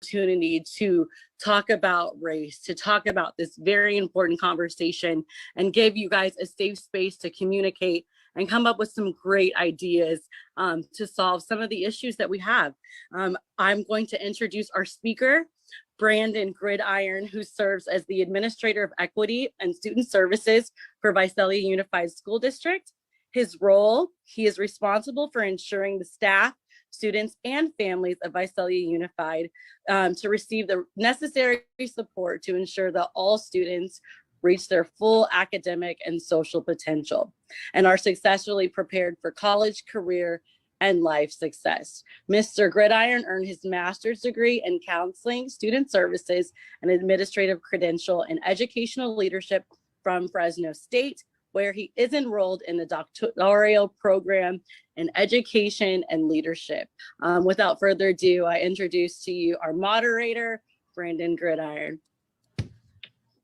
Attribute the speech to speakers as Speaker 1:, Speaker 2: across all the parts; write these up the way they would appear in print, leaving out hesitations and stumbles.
Speaker 1: opportunity to talk about race, to talk about this very important conversation, and give you guys a safe space to communicate and come up with some great ideas to solve some of the issues that we have. I'm going to introduce our speaker, Brandon Gridiron, who serves as the Administrator of Equity and Student Services for Visalia Unified School District. His role, he is responsible for ensuring the staff, students, and families of Visalia Unified to receive the necessary support to ensure that all students reach their full academic and social potential and are successfully prepared for college, career, and life success. Mr. Gridiron earned his master's degree in counseling, student services, and administrative credential in educational leadership from Fresno State, where he is enrolled in the doctoral program in education and leadership. Without further ado, I introduce to you our moderator, Brandon Gridiron.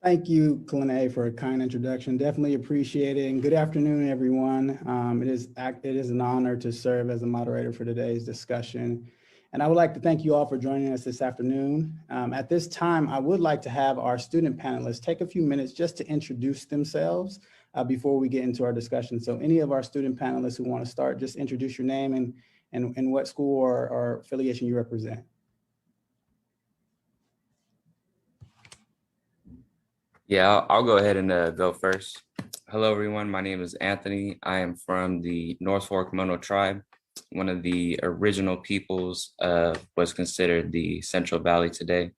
Speaker 2: Thank you, Kalene, for a kind introduction. Definitely appreciate it. And good afternoon, everyone. It is an honor to serve as a moderator for today's discussion. And I would like to thank you all for joining us this afternoon. At this time, I would like to have our student panelists take a few minutes just to introduce themselves before we get into our discussion. So any of our student panelists who want to start, just introduce your name and what school or affiliation you represent.
Speaker 3: Yeah, I'll go ahead and go first. Hello, everyone. My name is Anthony. I am from the North Fork Mono tribe, one of the original peoples was considered the Central Valley today.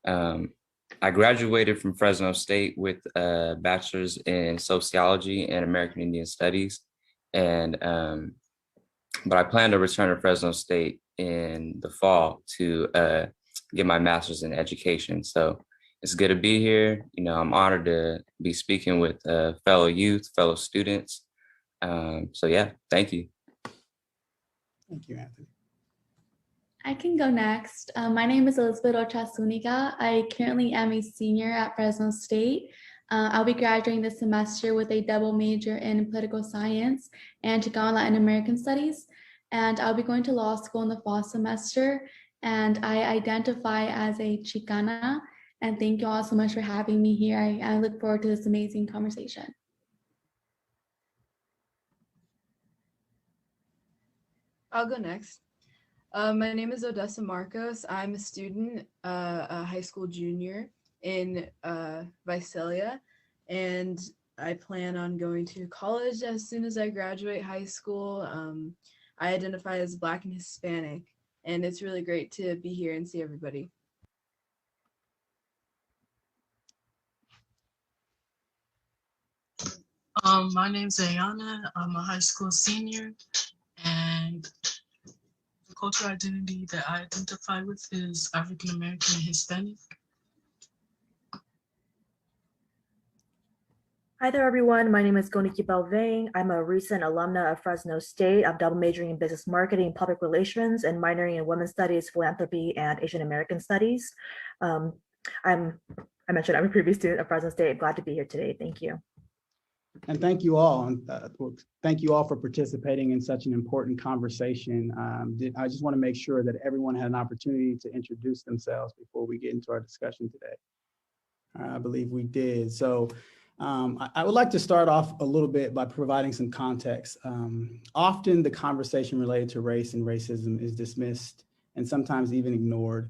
Speaker 3: I graduated from Fresno State with a bachelor's in sociology and American Indian Studies. But I plan to return to Fresno State in the fall to get my master's in education. So it's good to be here. You know, I'm honored to be speaking with fellow youth, fellow students. So yeah, thank you.
Speaker 2: Thank you, Anthony.
Speaker 4: I can go next. My name is Elizabeth Rocha Zuniga. I currently am a senior at Fresno State. I'll be graduating this semester with a double major in political science and Chicano Latin American studies. And I'll be going to law school in the fall semester. And I identify as a Chicana. And thank you all so much for having me here. I look forward to this amazing conversation.
Speaker 5: I'll go next. My name is Odessa Marcos. I'm a student, a high school junior in Visalia, and I plan on going to college as soon as I graduate high school. I identify as Black and Hispanic, and it's really great to be here and see everybody.
Speaker 6: My name's Ayanna. I'm a high school senior, and the cultural identity that I identify with is African American and Hispanic.
Speaker 7: Hi there, everyone. My name is Belle Vang. I'm a recent alumna of Fresno State. I'm double majoring in business marketing and public relations and minoring in women's studies, philanthropy, and Asian American studies. I mentioned I'm a previous student of Fresno State. Glad to be here today. Thank you.
Speaker 2: And thank you all. Thank you all for participating in such an important conversation. I just want to make sure that everyone had an opportunity to introduce themselves before we get into our discussion today. I believe we did. So I would like to start off a little bit by providing some context. Often the conversation related to race and racism is dismissed and sometimes even ignored.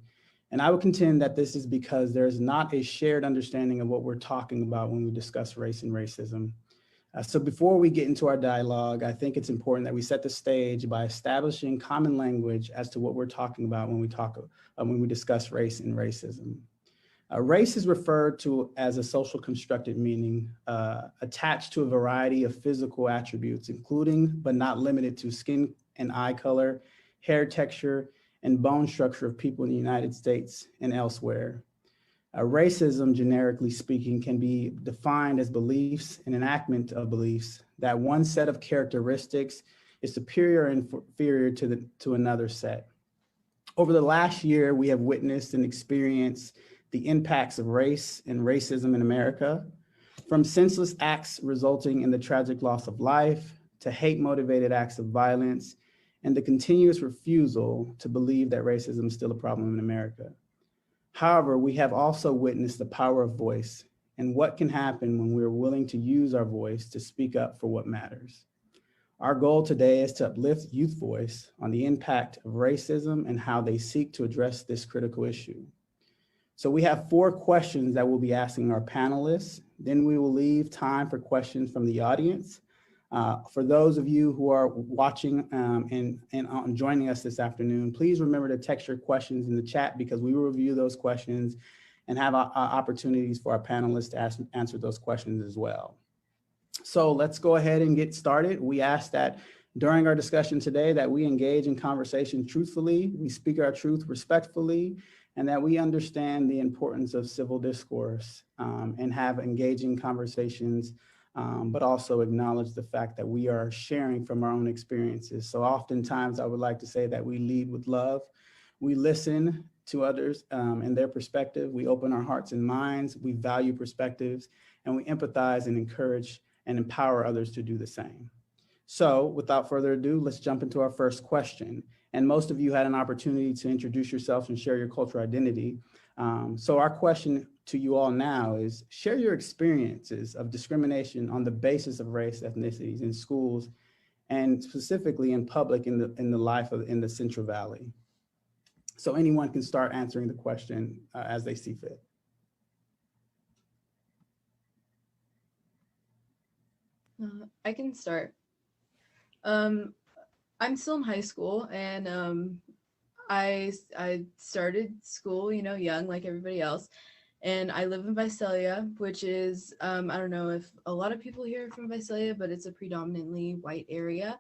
Speaker 2: And I would contend that this is because there's not a shared understanding of what we're talking about when we discuss race and racism. So before we get into our dialogue, I think it's important that we set the stage by establishing common language as to what we're talking about when we discuss race and racism. Race is referred to as a social constructed meaning attached to a variety of physical attributes, including but not limited to skin and eye color, hair texture, and bone structure of people in the United States and elsewhere. Racism, generically speaking, can be defined as beliefs and enactment of beliefs that one set of characteristics is superior and inferior to another set. Over the last year, we have witnessed and experienced the impacts of race and racism in America, from senseless acts resulting in the tragic loss of life to hate-motivated acts of violence and the continuous refusal to believe that racism is still a problem in America. However, we have also witnessed the power of voice and what can happen when we're willing to use our voice to speak up for what matters. Our goal today is to uplift youth voice on the impact of racism and how they seek to address this critical issue. So we have 4 questions that we'll be asking our panelists. Then we will leave time for questions from the audience. For those of you who are watching and joining us this afternoon, please remember to text your questions in the chat because we will review those questions and have opportunities for our panelists to answer those questions as well. So let's go ahead and get started. We ask that during our discussion today that we engage in conversation truthfully, we speak our truth respectfully, and that we understand the importance of civil discourse and have engaging conversations, but also acknowledge the fact that we are sharing from our own experiences. So oftentimes I would like to say that we lead with love. We listen to others and their perspective. We open our hearts and minds. We value perspectives, and we empathize and encourage and empower others to do the same. So without further ado, let's jump into our first question. And most of you had an opportunity to introduce yourselves and share your cultural identity. So our question to you all now is, share your experiences of discrimination on the basis of race, ethnicities in schools, and specifically in public in the life in the Central Valley. So anyone can start answering the question as they see fit.
Speaker 5: I can start. I'm still in high school, and I started school, young like everybody else, and I live in Visalia, which is I don't know if a lot of people here are from Visalia, but it's a predominantly white area.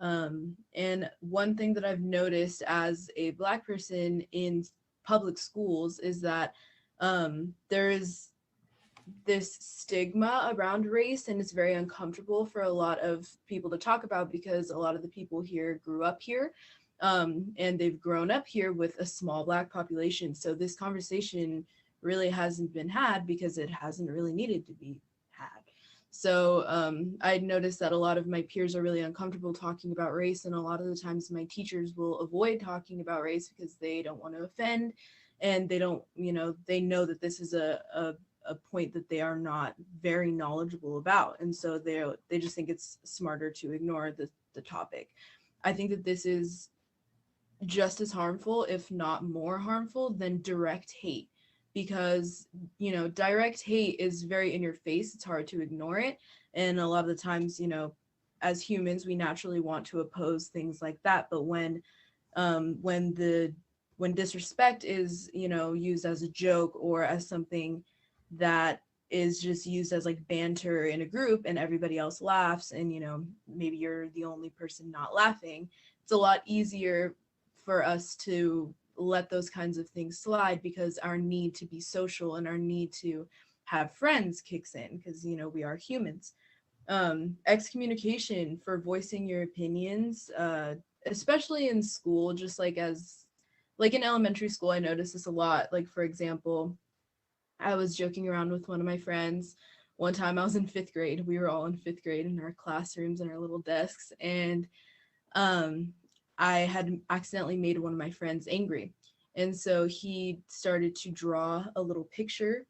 Speaker 5: And one thing that I've noticed as a Black person in public schools is that there is this stigma around race, and it's very uncomfortable for a lot of people to talk about because a lot of the people here grew up here, and they've grown up here with a small Black population. So this conversation really hasn't been had because it hasn't really needed to be had. So I noticed that a lot of my peers are really uncomfortable talking about race, and a lot of the times my teachers will avoid talking about race because they don't want to offend, and they don't, they know that this is a point that they are not very knowledgeable about, and so they just think it's smarter to ignore the topic. I think that this is just as harmful, if not more harmful, than direct hate, because direct hate is very in your face. It's hard to ignore it, and a lot of the times, as humans, we naturally want to oppose things like that. But when disrespect is used as a joke or as something that is just used as like banter in a group and everybody else laughs, and maybe you're the only person not laughing, it's a lot easier for us to let those kinds of things slide because our need to be social and our need to have friends kicks in because we are humans. Excommunication for voicing your opinions, especially in school, just like in elementary school, I noticed this a lot. Like, for example, I was joking around with one of my friends. One time I was in 5th grade. We were all in 5th grade in our classrooms and our little desks. And I had accidentally made one of my friends angry. And so he started to draw a little picture.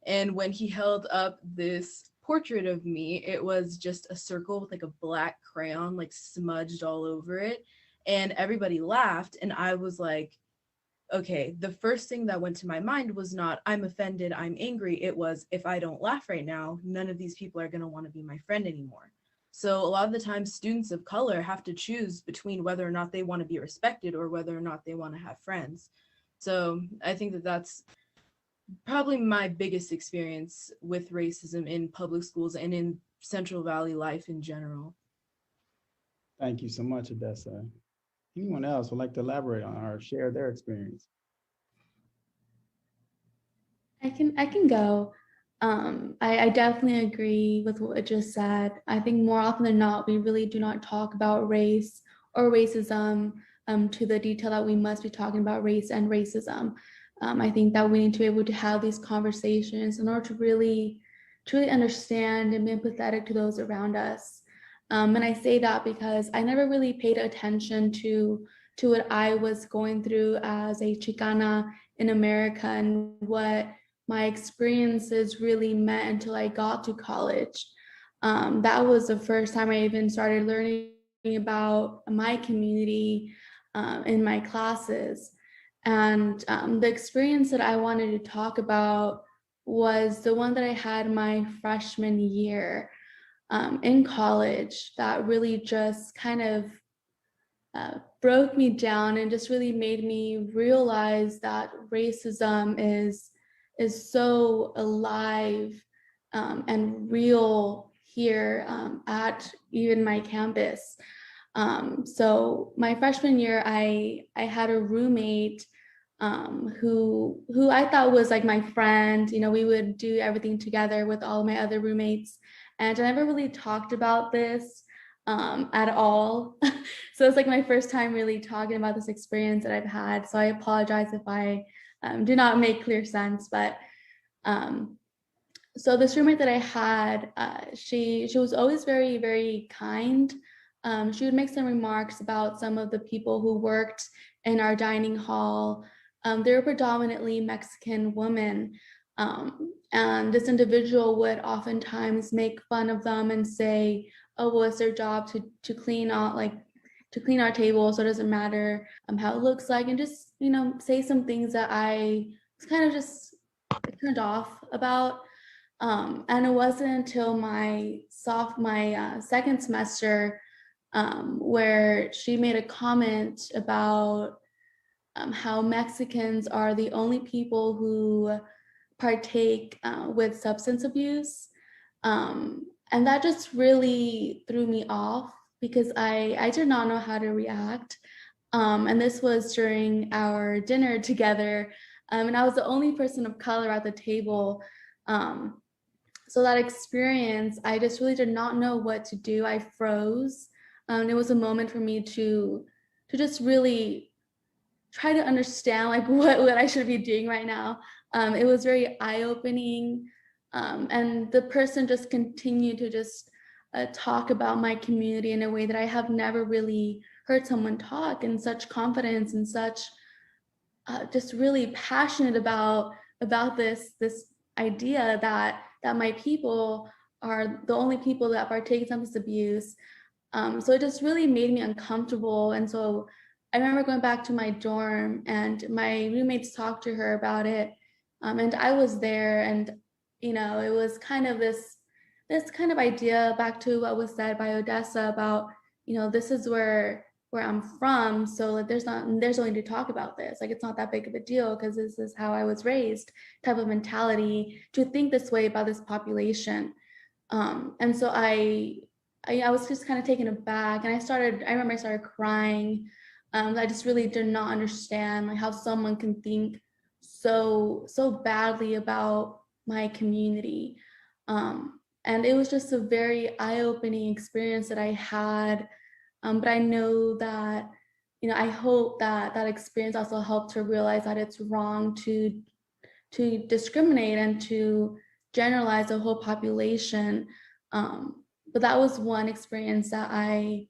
Speaker 5: And when he held up this portrait of me, it was just a circle with like a black crayon, like smudged all over it. And everybody laughed. And I was like, okay, the first thing that went to my mind was not, I'm offended, I'm angry. It was, if I don't laugh right now, none of these people are going to want to be my friend anymore. So a lot of the time, students of color have to choose between whether or not they want to be respected or whether or not they want to have friends. So I think that that's probably my biggest experience with racism in public schools and in Central Valley life in general.
Speaker 2: Thank you so much, Odessa. Anyone else would like to elaborate on or share their experience?
Speaker 4: I can go. I definitely agree with what it just said. I think more often than not, we really do not talk about race or racism to the detail that we must be talking about race and racism. I think that we need to be able to have these conversations in order to really truly understand and be empathetic to those around us. And I say that because I never really paid attention to what I was going through as a Chicana in America and what my experiences really meant until I got to college. That was the first time I even started learning about my community in my classes. And the experience that I wanted to talk about was the one that I had my freshman year in college that really just kind of broke me down and just really made me realize that racism is so alive and real here at even my campus. So my freshman year, I had a roommate who I thought was like my friend. You know, we would do everything together with all of my other roommates, and I never really talked about this at all. So it's like my first time really talking about this experience that I've had. So I apologize if I do not make clear sense, but so this roommate that I had, she was always very, very kind. She would make some remarks about some of the people who worked in our dining hall. They were predominantly Mexican women. And this individual would oftentimes make fun of them and say, oh, well, it's their job to clean out, like to clean our table, so it doesn't matter how it looks like, and just, you know, say some things that I was kind of just turned off about. And it wasn't until my second semester where she made a comment about how Mexicans are the only people who partake with substance abuse. And that just really threw me off because I did not know how to react. And this was during our dinner together. And I was the only person of color at the table. So that experience, I just really did not know what to do. I froze. It was a moment for me to just really try to understand like what I should be doing right now. It was very eye-opening. And the person just continued to just talk about my community in a way that I have never really heard someone talk in such confidence and such just really passionate about this idea that my people are the only people that partake in substance abuse. So it just really made me uncomfortable. And so I remember going back to my dorm and my roommates talked to her about it. And I was there, and, you know, it was kind of this kind of idea back to what was said by Odessa about, you know, this is where I'm from. So like, there's only to talk about this. Like, it's not that big of a deal because this is how I was raised, type of mentality to think this way about this population. And so I was just kind of taken aback, and I remember I started crying. I just really did not understand like how someone can think so badly about my community. And it was just a very eye-opening experience that I had. But I know that, you know, I hope that experience also helped to realize that it's wrong to discriminate and to generalize the whole population. But that was one experience that I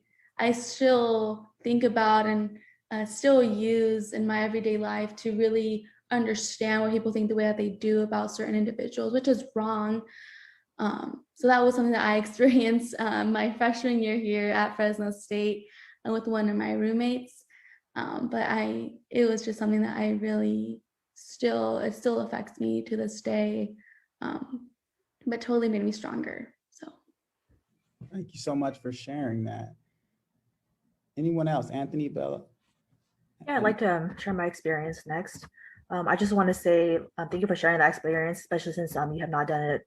Speaker 4: still think about and still use in my everyday life to really understand why people think the way that they do about certain individuals, which is wrong. So that was something that I experienced my freshman year here at Fresno State with one of my roommates. But it was just something that I really it still affects me to this day, but totally made me stronger. So.
Speaker 2: Thank you so much for sharing that. Anyone else? Anthony, Bella?
Speaker 7: Yeah, I'd like to share my experience next. I just want to say thank you for sharing that experience, especially since you have not done it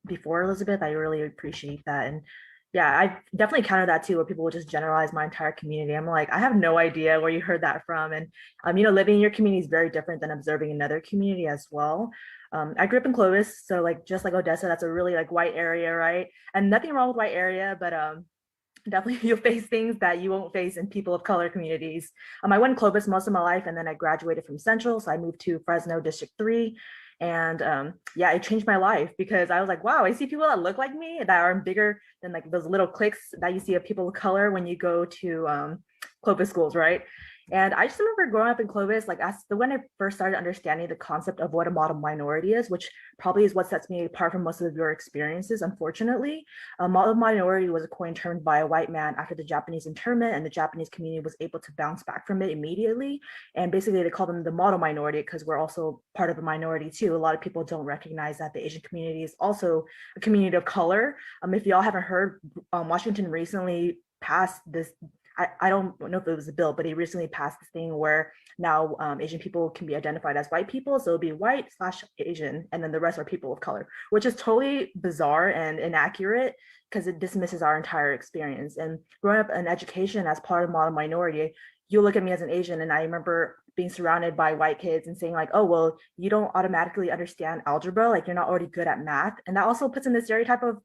Speaker 7: before, Elizabeth. I really appreciate that. And yeah, I definitely counter that too, where people will just generalize my entire community. I'm like, I have no idea where you heard that from. And you know, living in your community is very different than observing another community as well. I grew up in Clovis, so like just like Odessa, that's a really like white area, right? And nothing wrong with white area, but definitely you'll face things that you won't face in people of color communities. I went in Clovis most of my life, and then I graduated from Central, so I moved to Fresno District 3. And yeah, it changed my life because I was like, wow, I see people that look like me that are bigger than like those little cliques that you see of people of color when you go to Clovis schools, right? And I just remember growing up in Clovis, like when I first started understanding the concept of what a model minority is, which probably is what sets me apart from most of your experiences, unfortunately. A model minority was a coined term by a white man after the Japanese internment, and the Japanese community was able to bounce back from it immediately. And basically they call them the model minority because we're also part of a minority too. A lot of people don't recognize that the Asian community is also a community of color. If y'all haven't heard, Washington recently passed this, I don't know if it was a bill, but he recently passed this thing where now Asian people can be identified as white people. So it'll be white/Asian, and then the rest are people of color, which is totally bizarre and inaccurate because it dismisses our entire experience. And growing up in education as part of model minority, you look at me as an Asian, and I remember being surrounded by white kids and saying like, oh, well, you don't automatically understand algebra, like you're not already good at math. And that also puts in the stereotype of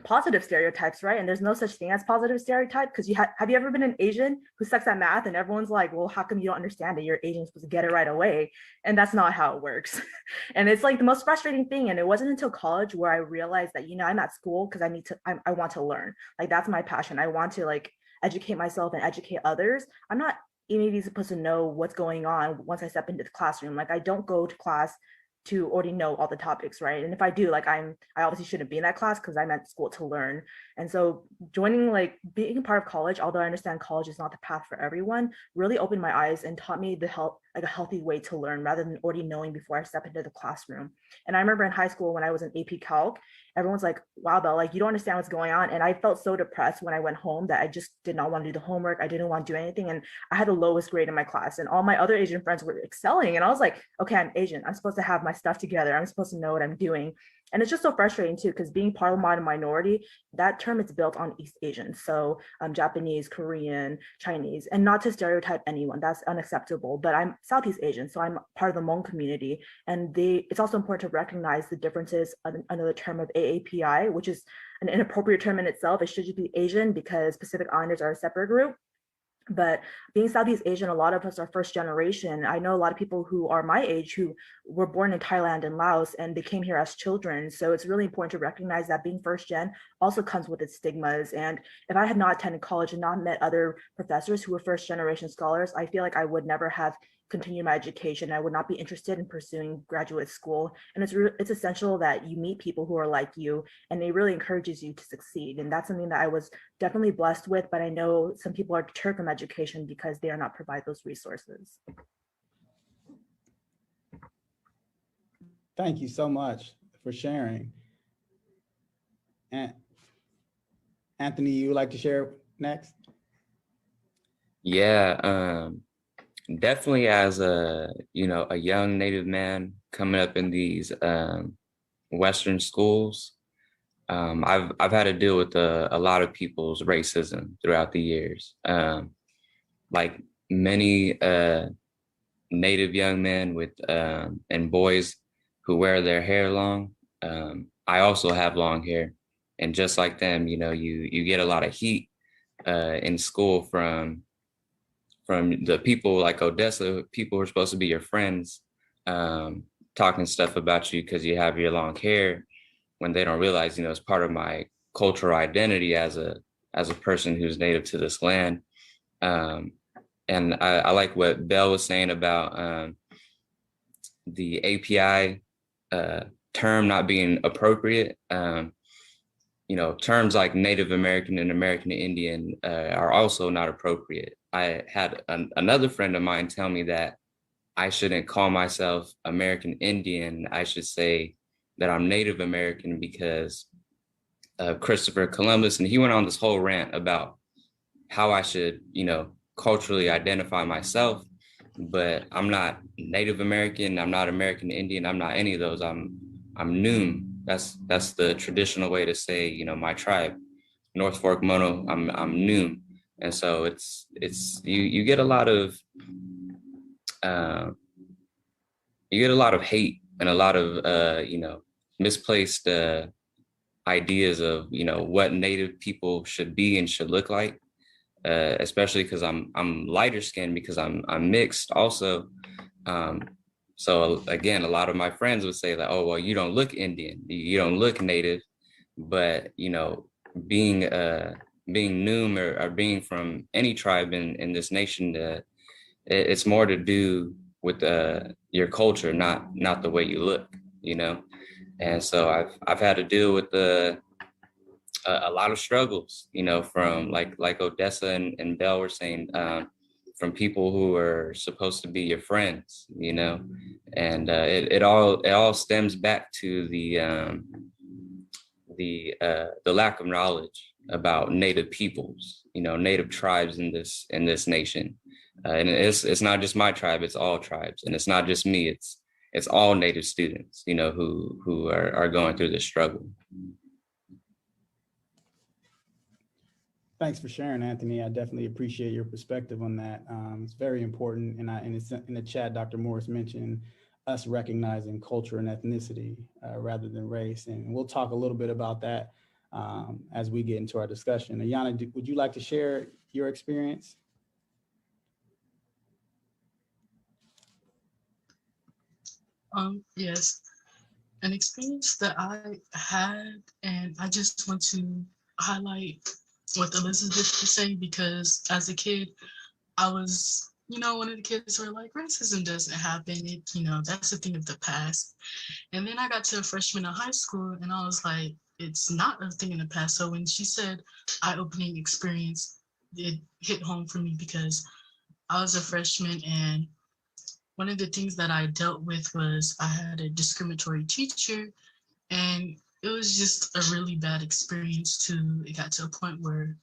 Speaker 7: positive stereotypes, right? And there's no such thing as positive stereotype because have you ever been an Asian who sucks at math and everyone's like, well, how come you don't understand it? You're Asian, supposed to get it right away. And that's not how it works. And it's like the most frustrating thing. And it wasn't until college where I realized that, I'm at school because I want to learn. Like that's my passion. I want to like educate myself and educate others. I'm not immediately supposed to know what's going on once I step into the classroom. Like I don't go to class to already know all the topics, right? And if I do, like I obviously shouldn't be in that class because I'm at school to learn. And so being a part of college, although I understand college is not the path for everyone, really opened my eyes and taught me a healthy way to learn rather than already knowing before I step into the classroom. And I remember in high school when I was in AP Calc, everyone's like, wow, Belle, like you don't understand what's going on. And I felt so depressed when I went home that I just did not want to do the homework. I didn't want to do anything. And I had the lowest grade in my class and all my other Asian friends were excelling. And I was like, okay, I'm Asian. I'm supposed to have my stuff together. I'm supposed to know what I'm doing. And it's just so frustrating too, because being part of a minority, that term is built on East Asians. So Japanese, Korean, Chinese, and not to stereotype anyone, that's unacceptable, but I'm Southeast Asian. So I'm part of the Hmong community. And it's also important to recognize the differences under the term of AAPI, which is an inappropriate term in itself. It should just be Asian because Pacific Islanders are a separate group. But being Southeast Asian, a lot of us are first generation. I know a lot of people who are my age who were born in Thailand and Laos and they came here as children. So it's really important to recognize that being first gen also comes with its stigmas. And if I had not attended college and not met other professors who were first generation scholars, I feel like I would never have continued my education. I would not be interested in pursuing graduate school. And it's essential that you meet people who are like you and it really encourages you to succeed. And that's something that I was definitely blessed with, but I know some people are deterred from education because they are not provided those resources.
Speaker 2: Thank you so much for sharing. And Anthony, you would like to share next?
Speaker 3: Yeah, definitely as a young Native man coming up in these Western schools, I've had to deal with a lot of people's racism throughout the years. Like many Native young men with and boys who wear their hair long, I also have long hair, and just like them, you get a lot of heat in school from the people like Odessa, people who are supposed to be your friends, talking stuff about you because you have your long hair, when they don't realize, it's part of my cultural identity as a person who's native to this land. And I like what Belle was saying about the API term not being appropriate. Terms like Native American and American Indian are also not appropriate. I had another friend of mine tell me that I shouldn't call myself American Indian. I should say that I'm Native American because of Christopher Columbus. And he went on this whole rant about how I should, culturally identify myself, but I'm not Native American. I'm not American Indian. I'm not any of those. I'm Noom. That's the traditional way to say, my tribe, North Fork Mono. I'm Noom. And so it's you get a lot of hate and a lot of misplaced ideas of what Native people should be and should look like, especially because I'm lighter skinned because I'm mixed also. So again, a lot of my friends would say that, oh well, you don't look Indian, you don't look Native, but being being Noom or being from any tribe in this nation, it's more to do with your culture, not the way you look, you know. And so I've had to deal with a lot of struggles, you know, from like Odessa and Belle were saying, from people who are supposed to be your friends, you know, and it all stems back to the lack of knowledge about Native peoples, you know, Native tribes in this nation, and it's not just my tribe; it's all tribes, and it's not just me; it's all Native students, you know, who are going through this struggle.
Speaker 2: Thanks for sharing, Anthony. I definitely appreciate your perspective on that. It's very important. And it's in the chat, Dr. Morris mentioned us recognizing culture and ethnicity rather than race. And we'll talk a little bit about that as we get into our discussion. Ayanna, would you like to share your experience?
Speaker 6: Yes, an experience that I had, and I just want to highlight what Elizabeth was saying, because as a kid, I was, you know, one of the kids who were like, racism doesn't happen. It, you know, that's a thing of the past. And then I got to a freshman in high school and I was like, it's not a thing in the past. So when she said eye-opening experience, it hit home for me because I was a freshman, and one of the things that I dealt with was I had a discriminatory teacher, and it was just a really bad experience too. It got to a point where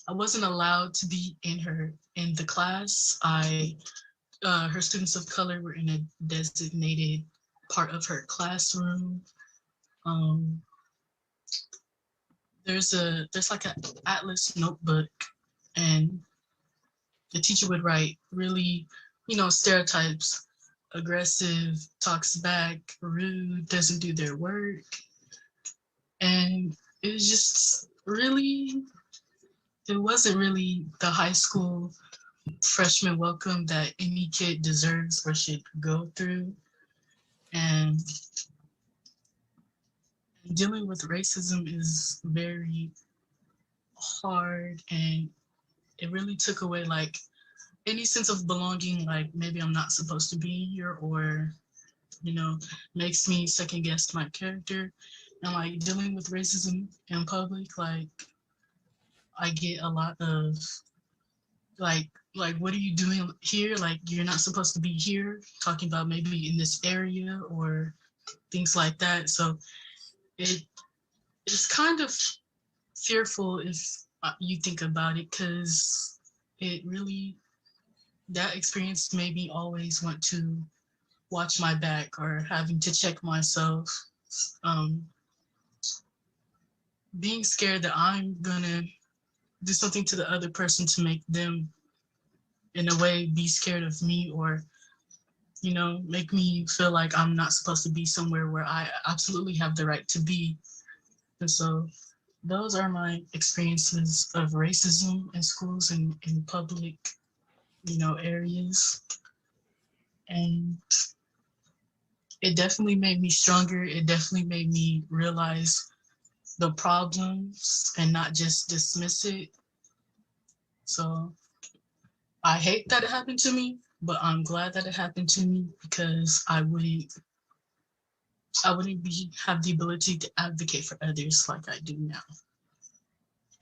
Speaker 6: I wasn't allowed to be in the class. Her students of color were in a designated part of her classroom. There's like an atlas notebook, and the teacher would write really, you know, stereotypes: aggressive, talks back, rude, doesn't do their work. And it was just really, it wasn't really the high school freshman welcome that any kid deserves or should go through. And dealing with racism is very hard, and it really took away like any sense of belonging, like maybe I'm not supposed to be here, or, you know, makes me second guess my character. And like dealing with racism in public, like I get a lot of like what are you doing here? Like you're not supposed to be here, talking about maybe in this area or things like that. So it's kind of fearful if you think about it, because it really, that experience made me always want to watch my back or having to check myself. Being scared that I'm gonna do something to the other person to make them in a way be scared of me, or, you know, make me feel like I'm not supposed to be somewhere where I absolutely have the right to be. And so those are my experiences of racism in schools and in public, you know, areas. And it definitely made me stronger. It definitely made me realize the problems and not just dismiss it. So I hate that it happened to me, but I'm glad that it happened to me, because I wouldn't have the ability to advocate for others like I do now.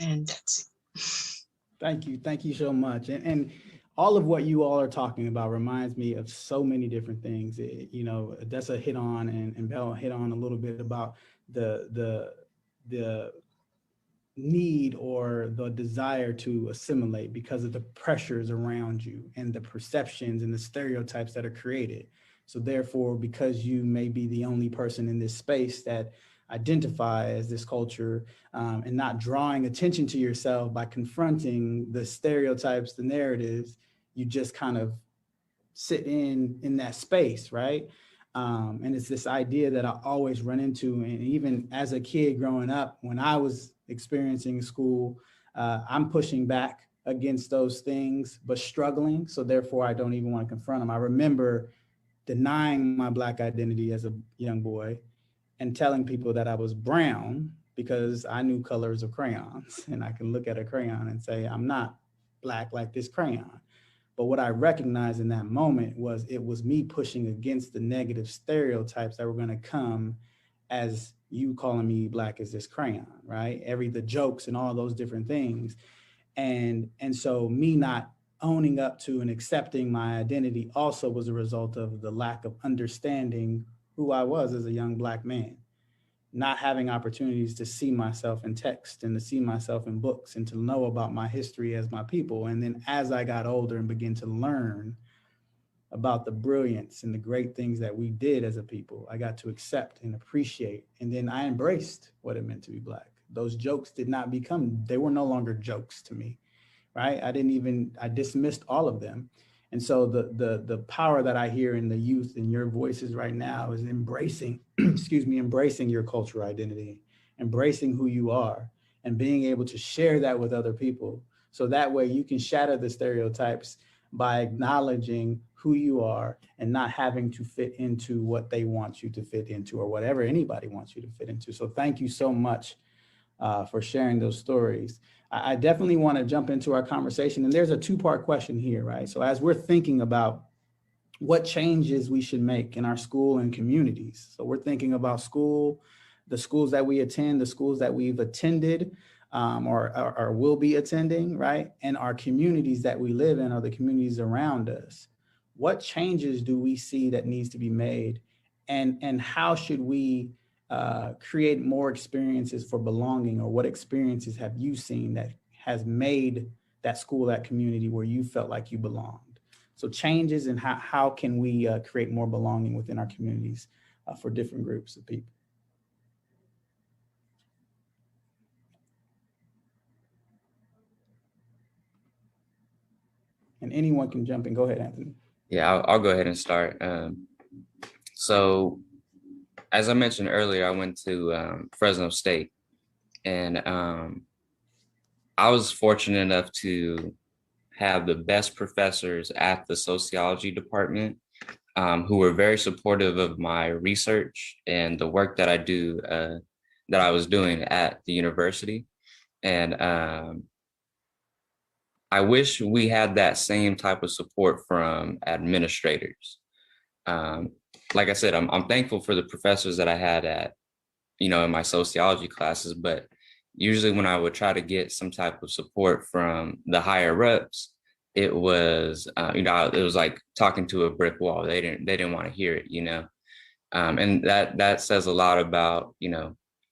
Speaker 6: And that's it.
Speaker 2: Thank you so much. And all of what you all are talking about reminds me of so many different things. You know, Odessa hit on and Belle hit on a little bit about the need or the desire to assimilate because of the pressures around you and the perceptions and the stereotypes that are created. So therefore, because you may be the only person in this space that identify as this culture, and not drawing attention to yourself by confronting the stereotypes, the narratives, you just kind of sit in that space, right? And it's this idea that I always run into, and even as a kid growing up, when I was experiencing school, I'm pushing back against those things, but struggling. So therefore, I don't even want to confront them. I remember denying my Black identity as a young boy and telling people that I was brown because I knew colors of crayons, and I can look at a crayon and say, I'm not Black like this crayon. But what I recognized in that moment was it was me pushing against the negative stereotypes that were going to come as you calling me Black as this crayon, right? The jokes and all those different things. And so me not owning up to and accepting my identity also was a result of the lack of understanding who I was as a young Black man, not having opportunities to see myself in text and to see myself in books and to know about my history as my people. And then as I got older and began to learn about the brilliance and the great things that we did as a people, I got to accept and appreciate. And then I embraced what it meant to be Black. Those jokes they were no longer jokes to me, right? I dismissed all of them. And so the power that I hear in the youth and your voices right now is embracing, embracing your cultural identity, embracing who you are, and being able to share that with other people. So that way you can shatter the stereotypes by acknowledging who you are and not having to fit into what they want you to fit into or whatever anybody wants you to fit into. So thank you so much for sharing those stories. I definitely want to jump into our conversation, and there's a two-part question here, right? So as we're thinking about what changes we should make in our school and communities, so we're thinking about school, the schools that we attend, the schools that we've attended or will be attending, right? And our communities that we live in, or the communities around us. What changes do we see that needs to be made, and how should we create more experiences for belonging, or what experiences have you seen that has made that school, that community where you felt like you belonged? So changes, and how can we create more belonging within our communities for different groups of people? And anyone can jump in. Go ahead, Anthony.
Speaker 3: Yeah, I'll go ahead and start. So as I mentioned earlier, I went to Fresno State, and I was fortunate enough to have the best professors at the sociology department who were very supportive of my research and the work that that I was doing at the university. And I wish we had that same type of support from administrators. Like I said, I'm thankful for the professors that I had in my sociology classes, but usually when I would try to get some type of support from the higher ups, it was, it was like talking to a brick wall. They didn't want to hear it, and that says a lot about,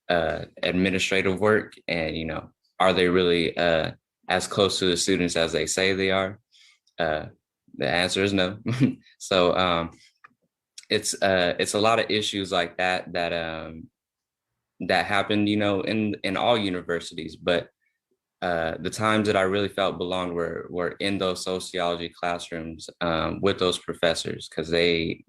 Speaker 3: administrative work, and, are they really as close to the students as they say they are? The answer is no. So it's a lot of issues like that happened, in all universities. But the times that I really felt belonged were in those sociology classrooms with those professors, because they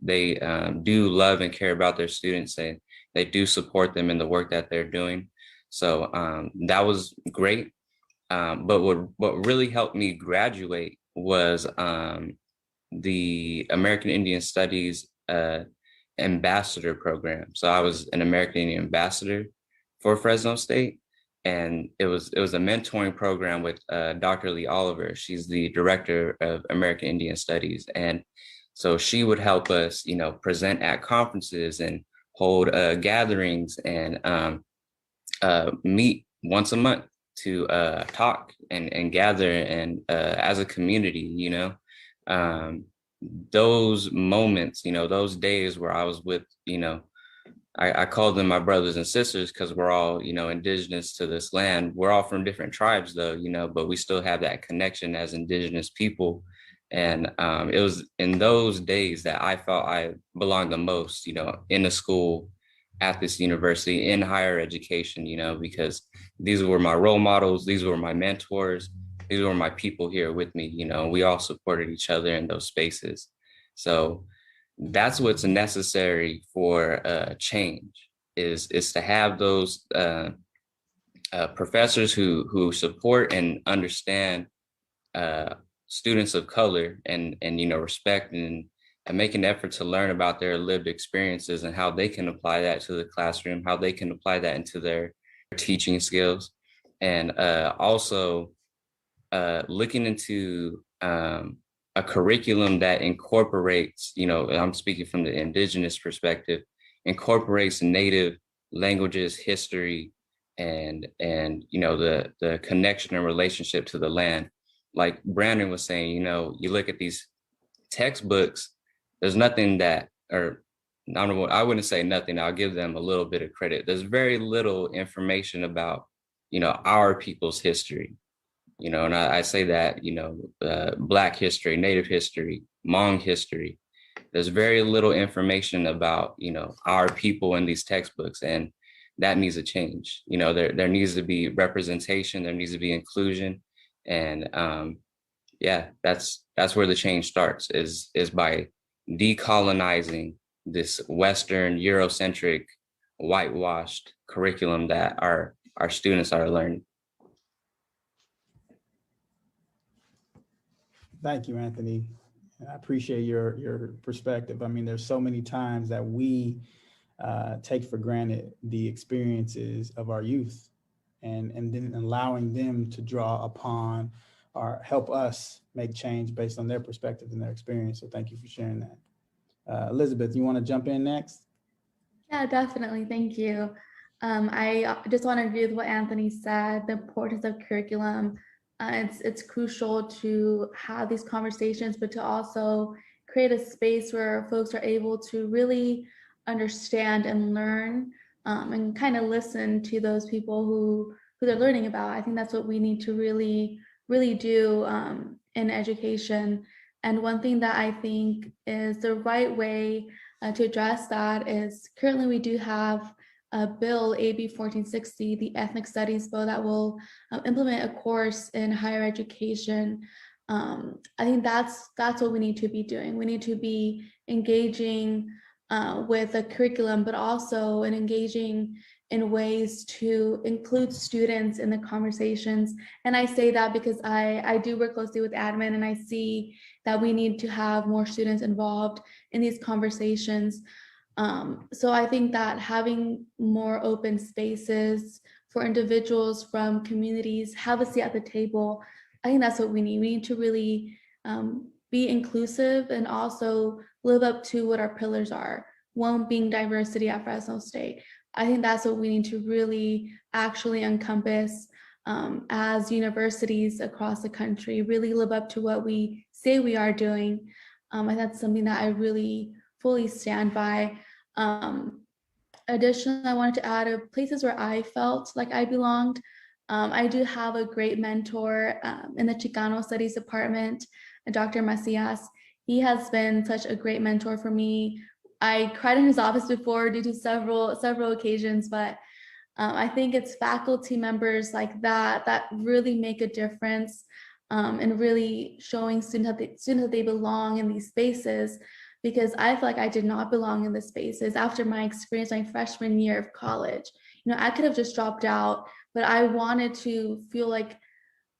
Speaker 3: do love and care about their students, and they do support them in the work that they're doing. So that was great. But what really helped me graduate was the American Indian Studies ambassador program. So I was an American Indian ambassador for Fresno State, and it was a mentoring program with Dr. Lee Oliver. She's the director of American Indian Studies, and so she would help us, present at conferences and hold gatherings and meet once a month to talk and gather and as a community, those moments, those days where I was with, I call them my brothers and sisters, because we're all, indigenous to this land. We're all from different tribes though, but we still have that connection as indigenous people. And it was in those days that I felt I belonged the most, in a school, at this university, in higher education, because these were my role models. These were my mentors. These were my people here with me. We all supported each other in those spaces. So that's what's necessary for change is to have those professors who support and understand students of color and respect and make an effort to learn about their lived experiences and how they can apply that to the classroom, how they can apply that into their teaching skills, and also looking into a curriculum that incorporates, I'm speaking from the indigenous perspective, incorporates native languages, history, and the connection and relationship to the land. Like Brandon was saying, you look at these textbooks, there's nothing that, or I wouldn't say nothing, I'll give them a little bit of credit. There's very little information about, our people's history, and I say that, Black history, Native history, Hmong history. There's very little information about, our people in these textbooks, and that needs a change. There needs to be representation, there needs to be inclusion, and yeah, that's where the change starts, is by decolonizing this Western Eurocentric whitewashed curriculum that our students are learning.
Speaker 2: Thank you, Anthony. I appreciate your perspective. I mean, there's so many times that we take for granted the experiences of our youth, and then allowing them to draw upon or help us make change based on their perspective and their experience. So thank you for sharing that. Elizabeth, you want to jump in next?
Speaker 4: Yeah, definitely. Thank you. I just want to agree with what Anthony said, the importance of curriculum. It's crucial to have these conversations, but to also create a space where folks are able to really understand and learn, and kind of listen to those people who they're learning about. I think that's what we need to really do in education. And one thing that I think is the right way to address that is, currently we do have a bill, AB 1460, the Ethnic Studies bill, that will implement a course in higher education. I think that's what we need to be doing. We need to be engaging with a curriculum, but also in engaging in ways to include students in the conversations. And I say that because I do work closely with admin, and I see that we need to have more students involved in these conversations. So I think that having more open spaces for individuals from communities, have a seat at the table, I think that's what we need. We need to really be inclusive and also live up to what our pillars are. One being diversity at Fresno State. I think that's what we need to really actually encompass as universities across the country, really live up to what we say we are doing. And that's something that I really fully stand by. Additionally, I wanted to add places where I felt like I belonged. I do have a great mentor in the Chicano Studies Department, Dr. Macias. He has been such a great mentor for me. I cried in his office before due to several occasions, but I think it's faculty members like that really make a difference, and really showing students that they belong in these spaces. Because I feel like I did not belong in the spaces after my experience my freshman year of college. I could have just dropped out, but I wanted to feel like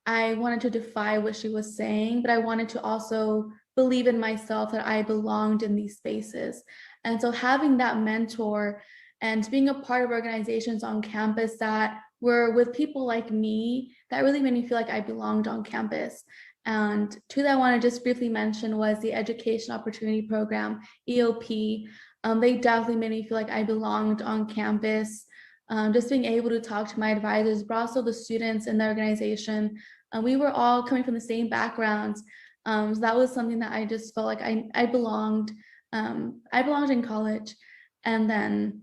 Speaker 4: I wanted to defy what she was saying, but I wanted to also believe in myself that I belonged in these spaces. And so having that mentor and being a part of organizations on campus that were with people like me, that really made me feel like I belonged on campus. And two that I want to just briefly mention was the Education Opportunity Program, EOP. They definitely made me feel like I belonged on campus. Just being able to talk to my advisors, but also the students in the organization. We were all coming from the same backgrounds. So that was something that I just felt like I belonged. I belonged in college. And then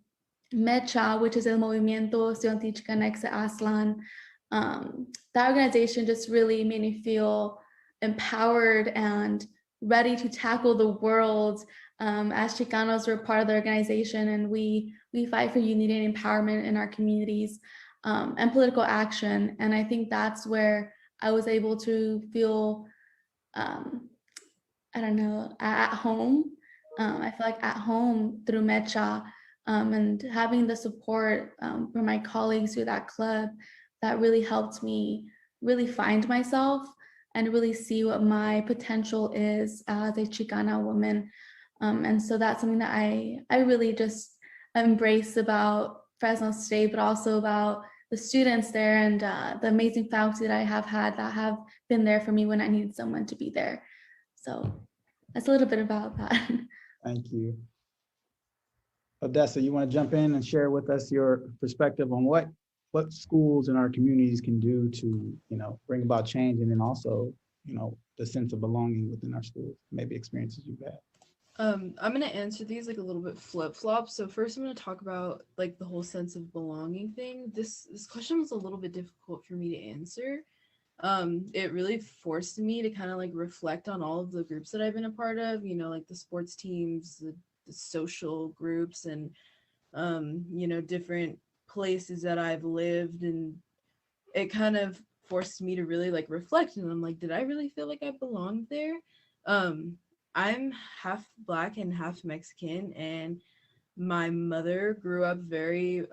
Speaker 4: MECHA, which is El Movimiento Estudiantil Chicanx Aslan. That organization just really made me feel empowered and ready to tackle the world. As Chicanos, we're part of the organization, and we fight for unity and empowerment in our communities, and political action. And I think that's where I was able to feel, at home. I feel like at home through MECHA, and having the support from my colleagues through that club, that really helped me really find myself and really see what my potential is as a Chicana woman. And so that's something that I really just embrace about Fresno State, but also about the students there and the amazing faculty that I have had that have been there for me when I needed someone to be there. So that's a little bit about that.
Speaker 2: Thank you. Odessa, you want to jump in and share with us your perspective on what schools in our communities can do to, bring about change, and then also, the sense of belonging within our schools, maybe experiences you've had?
Speaker 5: I'm gonna answer these like a little bit flip-flop. So first I'm gonna talk about like the whole sense of belonging thing. This question was a little bit difficult for me to answer. It really forced me to kind of like reflect on all of the groups that I've been a part of, like the sports teams, the social groups, and different places that I've lived, and it kind of forced me to really like reflect, and I'm like, did I really feel like I belonged there? I'm half Black and half Mexican, and my mother grew up very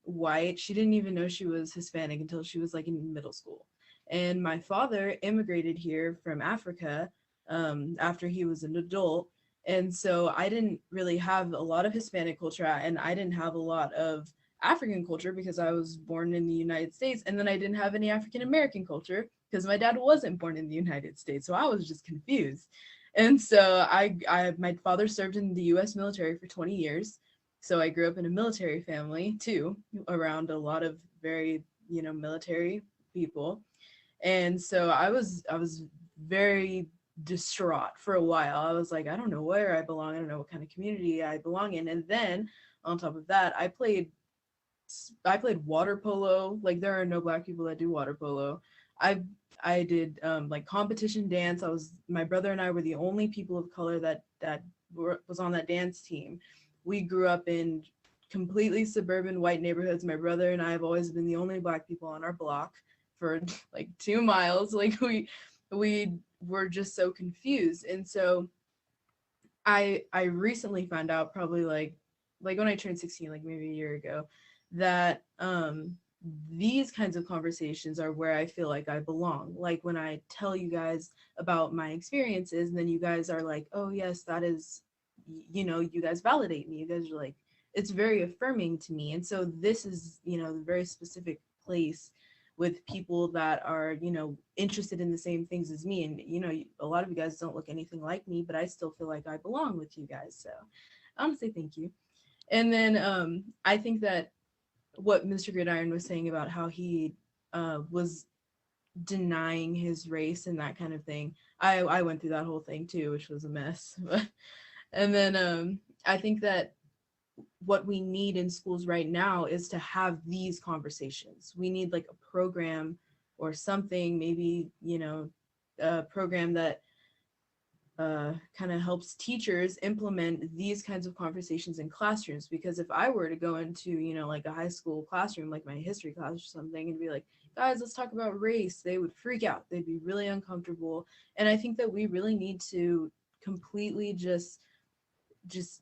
Speaker 5: white. She didn't even know she was Hispanic until she was like in middle school. And my father immigrated here from Africa after he was an adult. And so I didn't really have a lot of Hispanic culture, and I didn't have a lot of African culture because I was born in the United States. And then I didn't have any African American culture because my dad wasn't born in the United States. So I was just confused. And so my father served in the US military for 20 years. So I grew up in a military family too, around a lot of very, military people. And so I was very distraught for a while. I was like, I don't know where I belong. I don't know what kind of community I belong in. And then on top of that, I played water polo. Like, there are no Black people that do water polo. I did like competition dance. My brother and I were the only people of color that was on that dance team. We grew up in completely suburban white neighborhoods. My brother and I have always been the only Black people on our block for like 2 miles. Like we were just so confused. And so I recently found out, probably like when I turned 16, like maybe a year ago, that these kinds of conversations are where I feel like I belong. Like when I tell you guys about my experiences, and then you guys are like, oh yes, that is, you guys validate me. You guys are like, it's very affirming to me. And so this is, the very specific place with people that are, interested in the same things as me. And, a lot of you guys don't look anything like me, but I still feel like I belong with you guys. So I want to say thank you. And then I think that what Mr. Gridiron was saying about how he was denying his race and that kind of thing, I went through that whole thing too, which was a mess. And then I think that what we need in schools right now is to have these conversations. We need like a program or something, maybe, a program that kind of helps teachers implement these kinds of conversations in classrooms. Because if I were to go into, like a high school classroom, like my history class or something, and be like, guys, let's talk about race, they would freak out. They'd be really uncomfortable. And I think that we really need to completely just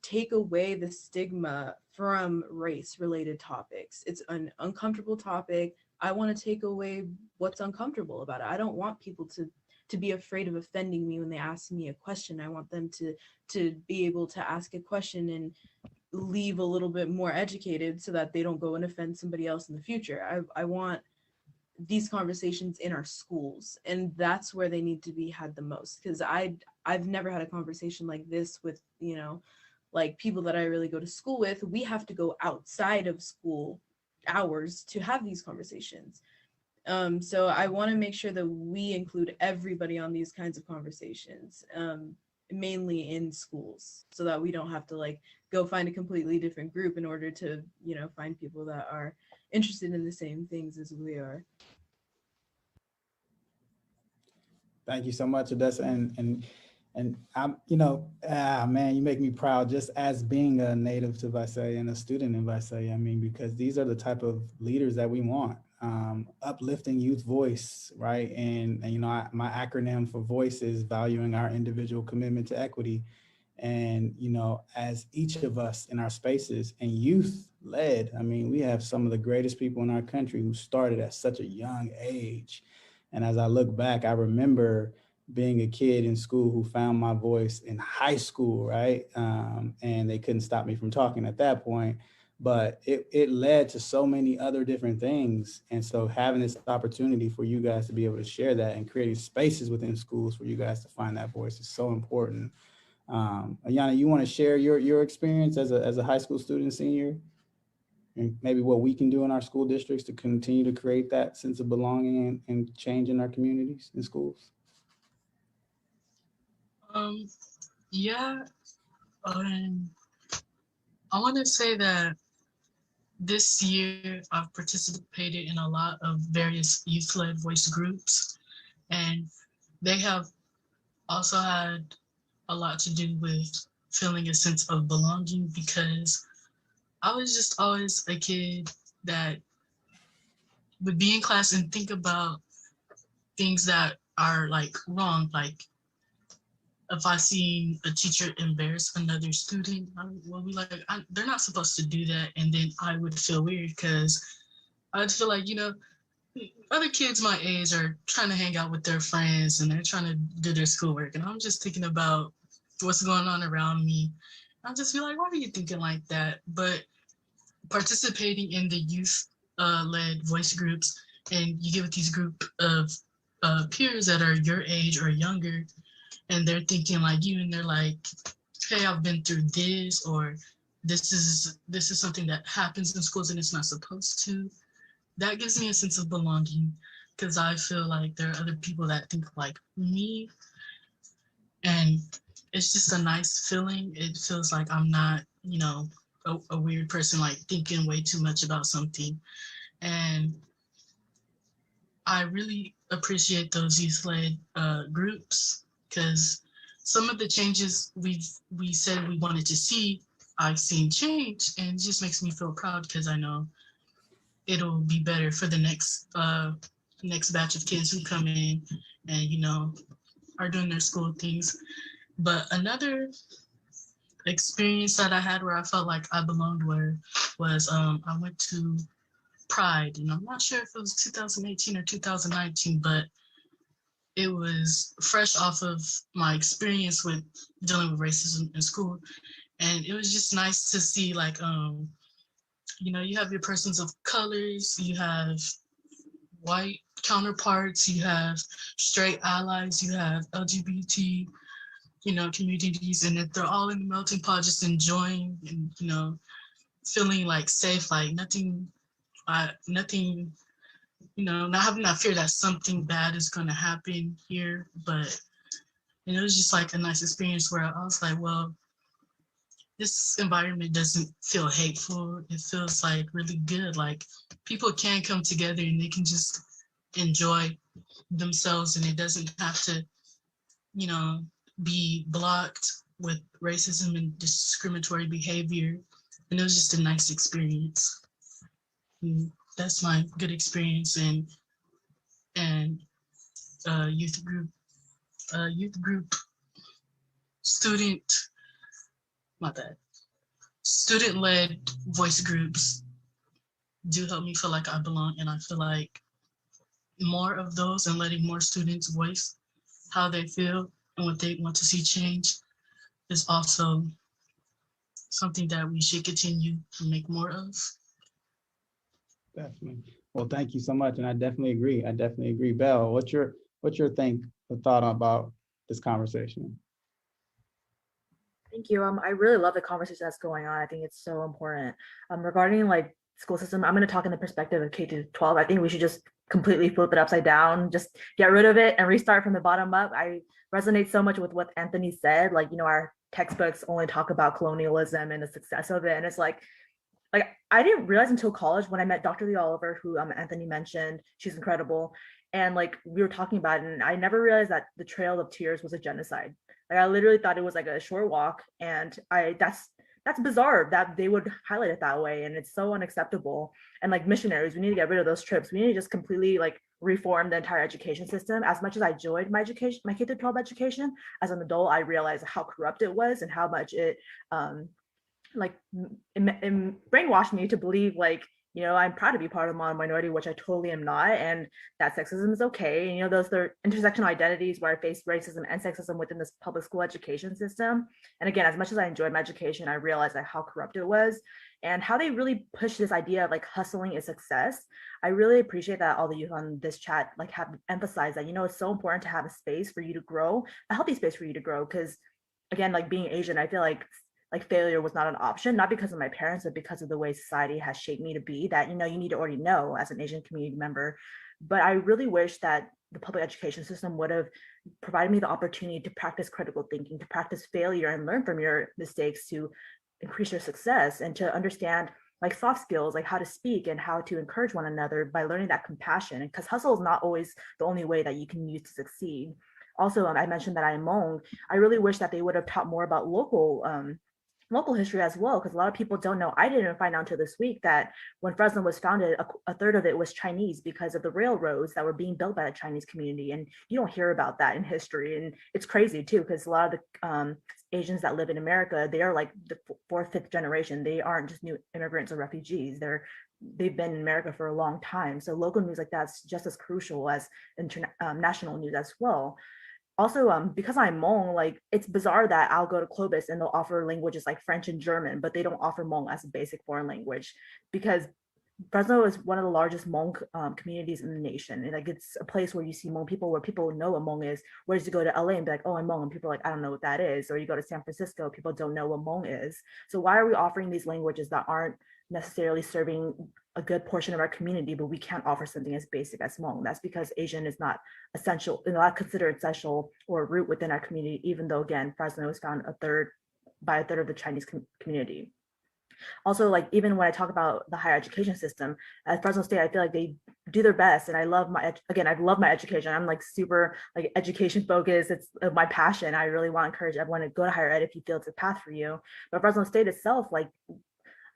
Speaker 5: take away the stigma from race related topics. It's an uncomfortable topic. I want to take away what's uncomfortable about it. I don't want people to be afraid of offending me when they ask me a question. I want them to be able to ask a question and leave a little bit more educated so that they don't go and offend somebody else in the future. I want these conversations in our schools, and that's where they need to be had the most, because I've never had a conversation like this with, like people that I really go to school with. We have to go outside of school hours to have these conversations. So I want to make sure that we include everybody on these kinds of conversations, mainly in schools, so that we don't have to like go find a completely different group in order to, find people that are interested in the same things as we are.
Speaker 2: Thank you so much, Odessa. And I'm, man, you make me proud just as being a native to Visalia and a student in Visalia. I mean, because these are the type of leaders that we want. Uplifting youth voice, right? And my acronym for voice is valuing our individual commitment to equity. And, as each of us in our spaces and youth led, I mean, we have some of the greatest people in our country who started at such a young age. And as I look back, I remember being a kid in school who found my voice in high school, right? And they couldn't stop me from talking at that point. but it led to so many other different things. And so having this opportunity for you guys to be able to share that and creating spaces within schools for you guys to find that voice is so important. Ayanna, you want to share your experience as a high school student, senior, and maybe what we can do in our school districts to continue to create that sense of belonging and change in our communities and schools?
Speaker 6: Yeah, I want to say that this year I've participated in a lot of various youth-led voice groups, and they have also had a lot to do with feeling a sense of belonging, because I was just always a kid that would be in class and think about things that are like wrong, like if I see a teacher embarrass another student, I will be like, they're not supposed to do that. And then I would feel weird because I'd feel like, other kids my age are trying to hang out with their friends and they're trying to do their schoolwork. And I'm just thinking about what's going on around me. I'll just be like, why are you thinking like that? But participating in the youth-led voice groups, and you get with these group of peers that are your age or younger, and they're thinking like you, and they're like, hey, I've been through this, or this is something that happens in schools and it's not supposed to. That gives me a sense of belonging, because I feel like there are other people that think like me, and it's just a nice feeling. It feels like I'm not, a weird person like thinking way too much about something. And I really appreciate those youth-led groups, because some of the changes we said we wanted to see, I've seen change, and it just makes me feel proud, because I know it'll be better for the next batch of kids who come in and are doing their school things. But another experience that I had where I felt like I belonged was I went to Pride, and I'm not sure if it was 2018 or 2019, but it was fresh off of my experience with dealing with racism in school. And it was just nice to see, like, you have your persons of colors, you have white counterparts, you have straight allies, you have LGBT, communities, and that they're all in the melting pot, just enjoying and, feeling like safe, like nothing, not having that fear that something bad is going to happen here. But it was just like a nice experience where I was like, well, this environment doesn't feel hateful. It feels like really good. Like people can come together and they can just enjoy themselves, and it doesn't have to, be blocked with racism and discriminatory behavior. And it was just a nice experience. And that's my good experience and youth group student, not that, student-led voice groups do help me feel like I belong. And I feel like more of those and letting more students voice how they feel and what they want to see change is also something that we should continue to make more of.
Speaker 2: Definitely. Well, thank you so much. And I definitely agree. Belle, what's your thought about this conversation?
Speaker 7: Thank you. I really love the conversation that's going on. I think it's so important. Regarding like school system, I'm going to talk in the perspective of K through 12. I think we should just completely flip it upside down, just get rid of it and restart from the bottom up. I resonate so much with what Anthony said. Like, our textbooks only talk about colonialism and the success of it. And it's like I didn't realize until college when I met Dr. Lee Oliver, who Anthony mentioned. She's incredible. And like we were talking about it, and I never realized that the Trail of Tears was a genocide. Like I literally thought it was like a short walk, and that's bizarre that they would highlight it that way, and it's so unacceptable. And like missionaries, we need to get rid of those trips. We need to just completely like reform the entire education system. As much as I enjoyed my education, my K through 12 education, as an adult, I realized how corrupt it was and how much it brainwashed me to believe like, I'm proud to be part of a minority, which I totally am not, and that sexism is okay. And those are intersectional identities where I face racism and sexism within this public school education system. And again, as much as I enjoyed my education, I realized like how corrupt it was. and how they really push this idea of like hustling is success. I really appreciate that all the youth on this chat like have emphasized that, you know, it's so important to have a space for you to grow, a healthy space for you to grow. Because again, like being Asian, I feel like failure was not an option, not because of my parents, but because of the way society has shaped me to be, that, you know, you need to already know as an Asian community member. But I really wish that the public education system would have provided me the opportunity to practice critical thinking, to practice failure and learn from your mistakes to increase your success, and to understand like soft skills, like how to speak and how to encourage one another by learning that compassion. Because hustle is not always the only way that you can use to succeed. Also, I mentioned that I'm Hmong. I really wish that they would have taught more about local history as well, because a lot of people don't know. I didn't find out until this week that when Fresno was founded, a third of it was Chinese because of the railroads that were being built by the Chinese community. And you don't hear about that in history. And it's crazy too, because a lot of the Asians that live in America, they are like the fourth, fifth generation. They aren't just new immigrants or refugees. They've been in America for a long time. So local news like that's just as crucial as national news as well. Also, because I'm Hmong, like it's bizarre that I'll go to Clovis and they'll offer languages like French and German, but they don't offer Hmong as a basic foreign language, because Fresno is one of the largest Hmong communities in the nation. And like it's a place where you see Hmong people, where people know what Hmong is. Whereas you go to LA and be like, oh, I'm Hmong, and people are like, I don't know what that is. Or you go to San Francisco, people don't know what Hmong is. So why are we offering these languages that aren't necessarily serving a good portion of our community, but we can't offer something as basic as Hmong? That's because Asian is not essential, not considered essential or a root within our community, even though again, Fresno is found by a third of the Chinese community. Also, like even when I talk about the higher education system at Fresno State, I feel like they do their best, and I love my education. I'm like super like education focused. It's my passion. I really want to encourage everyone to go to higher ed if you feel it's a path for you. But Fresno State itself, like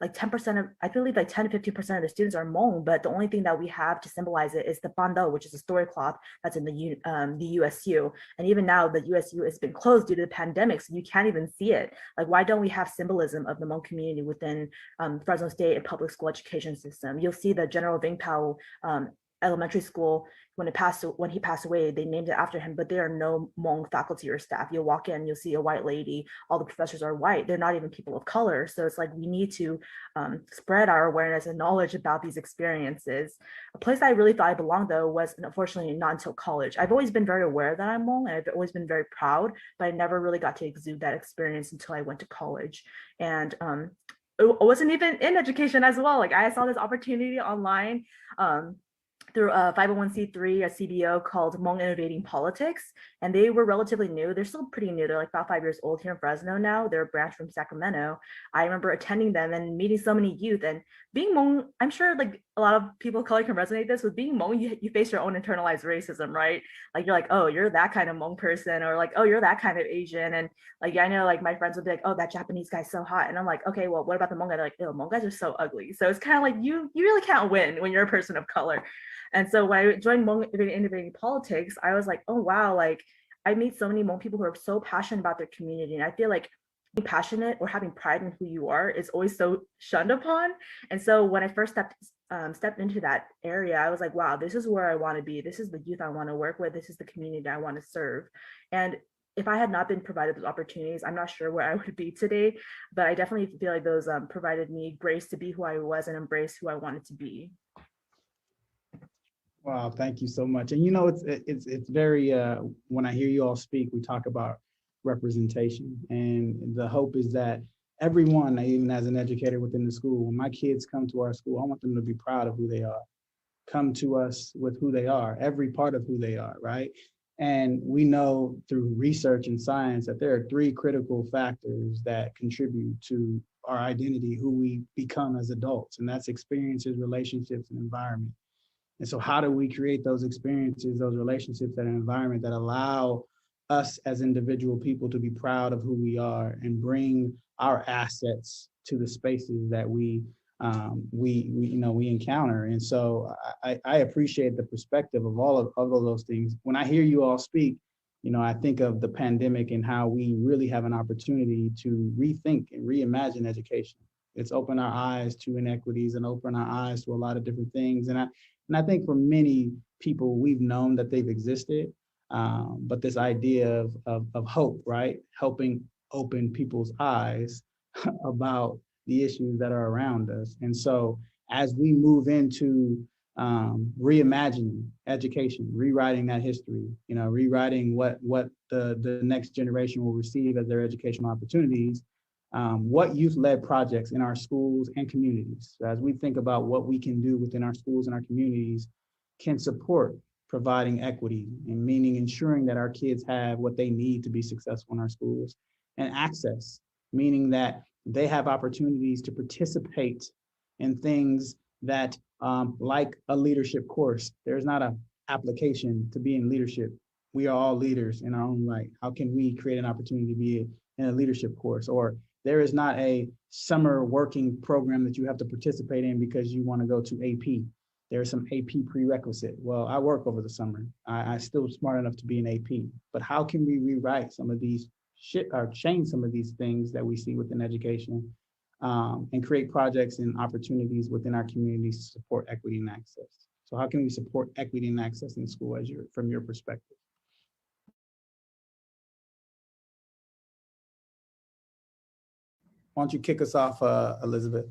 Speaker 7: 10% of, I believe like 10 to 15% of the students are Hmong, but the only thing that we have to symbolize it is the bando, which is a story cloth that's in the USU. And even now the USU has been closed due to the pandemic, so you can't even see it. Like, why don't we have symbolism of the Hmong community within Fresno State and public school education system? You'll see the General Ving Pao elementary school, when he passed away, they named it after him, but there are no Hmong faculty or staff. You'll walk in, you'll see a white lady, all the professors are white, they're not even people of color. So it's like we need to spread our awareness and knowledge about these experiences. A place that I really thought I belonged though was unfortunately not until college. I've always been very aware that I'm Hmong, and I've always been very proud, but I never really got to exude that experience until I went to college. And it wasn't even in education as well. Like I saw this opportunity online through a 501c3, a CBO called Hmong Innovating Politics, and they were relatively new. They're still pretty new. They're like about 5 years old here in Fresno now. They're a branch from Sacramento. I remember attending them and meeting so many youth. And being Hmong, I'm sure like a lot of people of color can resonate this with being Hmong. You face your own internalized racism, right? Like you're like, oh, you're that kind of Hmong person, or like, oh, you're that kind of Asian. And like I know like my friends would be like, oh, that Japanese guy's so hot, and I'm like, okay, well, what about the Hmong guy? They're like, oh, Hmong guys are so ugly. So it's kind of like you really can't win when you're a person of color. And so when I joined Hmong Innovating Politics, I was like, oh, wow, like I meet so many Hmong people who are so passionate about their community. And I feel like being passionate or having pride in who you are is always so shunned upon. And so when I first stepped into that area, I was like, wow, this is where I want to be. This is the youth I want to work with. This is the community I want to serve. And if I had not been provided those opportunities, I'm not sure where I would be today, but I definitely feel like those provided me grace to be who I was and embrace who I wanted to be.
Speaker 2: Wow, thank you so much. And you know, it's very, when I hear you all speak, we talk about representation, and the hope is that everyone, even as an educator within the school, when my kids come to our school, I want them to be proud of who they are, come to us with who they are, every part of who they are, right? And we know through research and science that there are 3 critical factors that contribute to our identity, who we become as adults, and that's experiences, relationships, and environment. And so how do we create those experiences, those relationships, that environment that allow us as individual people to be proud of who we are and bring our assets to the spaces that we encounter. And so I appreciate the perspective of all of those things. When I hear you all speak, you know, I think of the pandemic and how we really have an opportunity to rethink and reimagine education. It's opened our eyes to inequities and opened our eyes to a lot of different things. And I think for many people, we've known that they've existed, but this idea of hope, right? Helping open people's eyes about the issues that are around us. And so as we move into reimagining education, rewriting that history, rewriting what the next generation will receive as their educational opportunities, what youth-led projects in our schools and communities, so as we think about what we can do within our schools and our communities, can support providing equity, and meaning ensuring that our kids have what they need to be successful in our schools, and access, meaning that they have opportunities to participate in things that, like a leadership course. There's not an application to be in leadership. We are all leaders in our own right. How can we create an opportunity to be in a leadership course? Or there is not a summer working program that you have to participate in because you want to go to AP. There's some AP prerequisite. Well, I work over the summer. I still smart enough to be an AP, but how can we rewrite some of these or change some of these things that we see within education, and create projects and opportunities within our communities to support equity and access? So how can we support equity and access in school from your perspective? Why don't you kick us off, Elizabeth?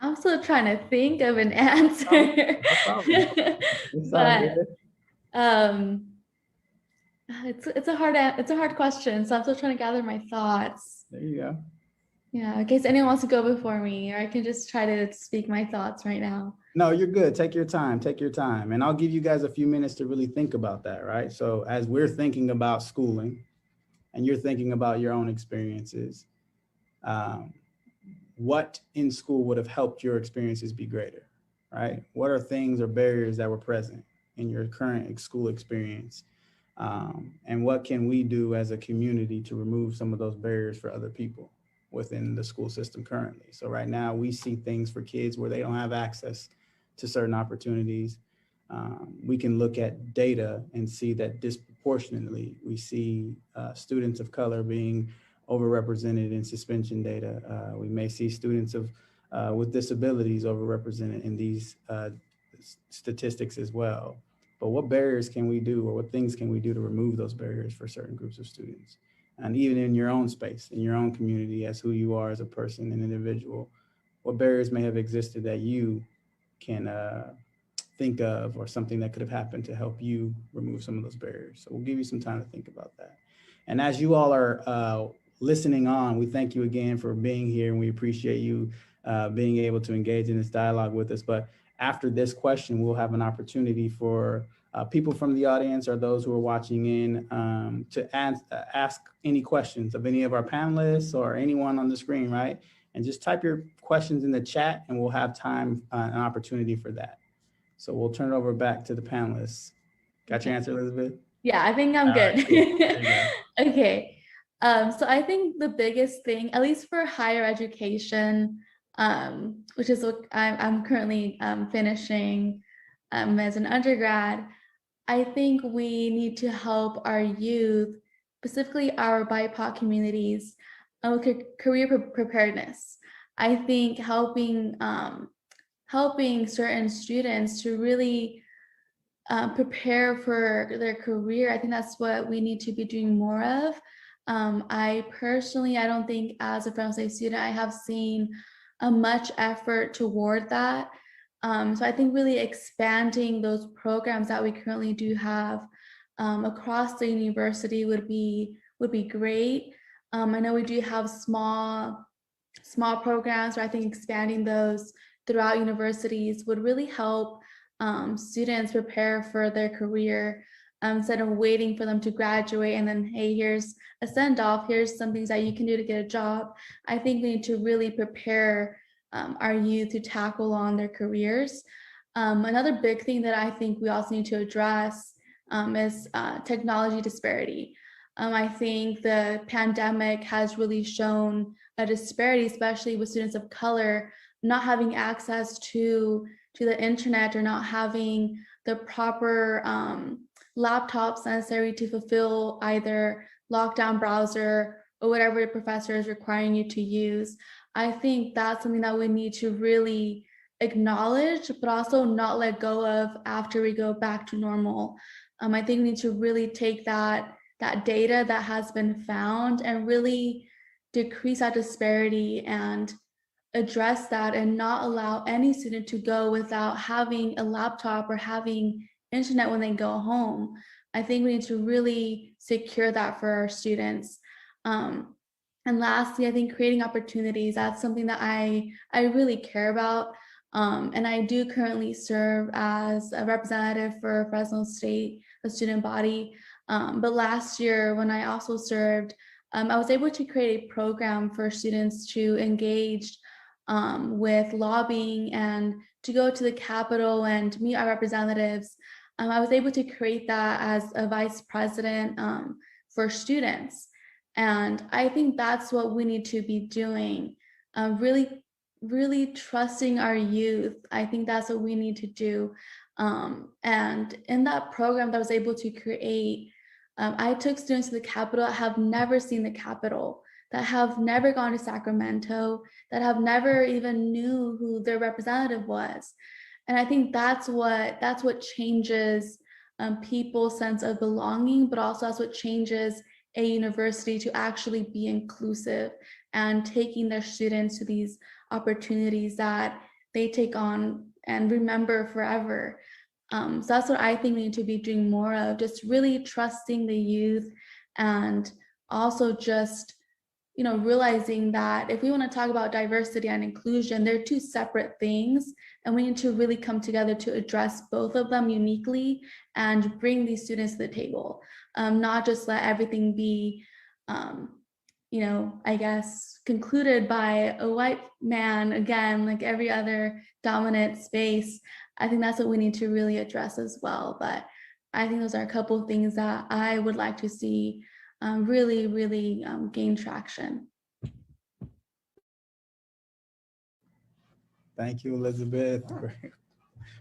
Speaker 4: I'm still trying to think of an answer. But it's a hard question, so I'm still trying to gather my thoughts.
Speaker 2: There you go.
Speaker 4: Yeah, in case anyone wants to go before me, or I can just try to speak my thoughts right now.
Speaker 2: No, you're good. Take your time. Take your time. And I'll give you guys a few minutes to really think about that, right? So as we're thinking about schooling and you're thinking about your own experiences, what in school would have helped your experiences be greater, right? What are things or barriers that were present in your current school experience? And what can we do as a community to remove some of those barriers for other people within the school system currently? So right now we see things for kids where they don't have access to certain opportunities. We can look at data and see that disproportionately we see students of color being overrepresented in suspension data. We may see students with disabilities overrepresented in these statistics as well. But what barriers can we do, or what things can we do to remove those barriers for certain groups of students? And even in your own space, in your own community, as who you are as a person, an individual, what barriers may have existed that you can think of, or something that could have happened to help you remove some of those barriers? So we'll give you some time to think about that. And as you all are listening on, we thank you again for being here, and we appreciate you being able to engage in this dialogue with us. But after this question, we'll have an opportunity for people from the audience or those who are watching in to ask any questions of any of our panelists or anyone on the screen, right? And just type your questions in the chat, and we'll have time, an opportunity for that. So we'll turn it over back to the panelists. Got your answer, Elizabeth?
Speaker 4: Yeah, I think I'm good.
Speaker 2: Right, cool.
Speaker 4: Okay. So I think the biggest thing, at least for higher education, which is what I'm currently finishing as an undergrad, I think we need to help our youth, specifically our BIPOC communities, with career preparedness. I think helping certain students to really prepare for their career, I think that's what we need to be doing more of. I don't think as a Fresno State student, I have seen much effort toward that. So I think really expanding those programs that we currently do have across the university would be great. I know we do have small programs, but I think expanding those throughout universities would really help students prepare for their career, instead of waiting for them to graduate and then, hey, here's a send-off, here's some things that you can do to get a job. I think we need to really prepare our youth to tackle on their careers. Another big thing that I think we also need to address is technology disparity. I think the pandemic has really shown a disparity, especially with students of color not having access to the internet, or not having the proper laptops necessary to fulfill either lockdown browser or whatever your professor is requiring you to use. I think that's something that we need to really acknowledge, but also not let go of after we go back to normal. I think we need to really take that data that has been found and really decrease that disparity and address that and not allow any student to go without having a laptop or having internet when they go home. I think we need to really secure that for our students. And lastly, I think creating opportunities, that's something that I really care about. And I do currently serve as a representative for Fresno State, a student body. But last year, when I also served, I was able to create a program for students to engage with lobbying and to go to the Capitol and meet our representatives. I was able to create that as a vice president for students. And I think that's what we need to be doing, really trusting our youth. I think that's what we need to do. And in that program that I was able to create, I took students to the Capitol that have never seen the Capitol, that have never gone to Sacramento, that have never even knew who their representative was. And I think that's what changes people's sense of belonging, but also that's what changes a university to actually be inclusive and taking their students to these opportunities that they take on and remember forever. So that's what I think we need to be doing more of, just really trusting the youth, and also just, you know, realizing that if we want to talk about diversity and inclusion, they're two separate things, and we need to really come together to address both of them uniquely and bring these students to the table, not just let everything be, you know, I guess, concluded by a white man, again, like every other dominant space. I think that's what we need to really address as well. But I think those are a couple of things that I would like to see really gain traction.
Speaker 2: Thank you, Elizabeth.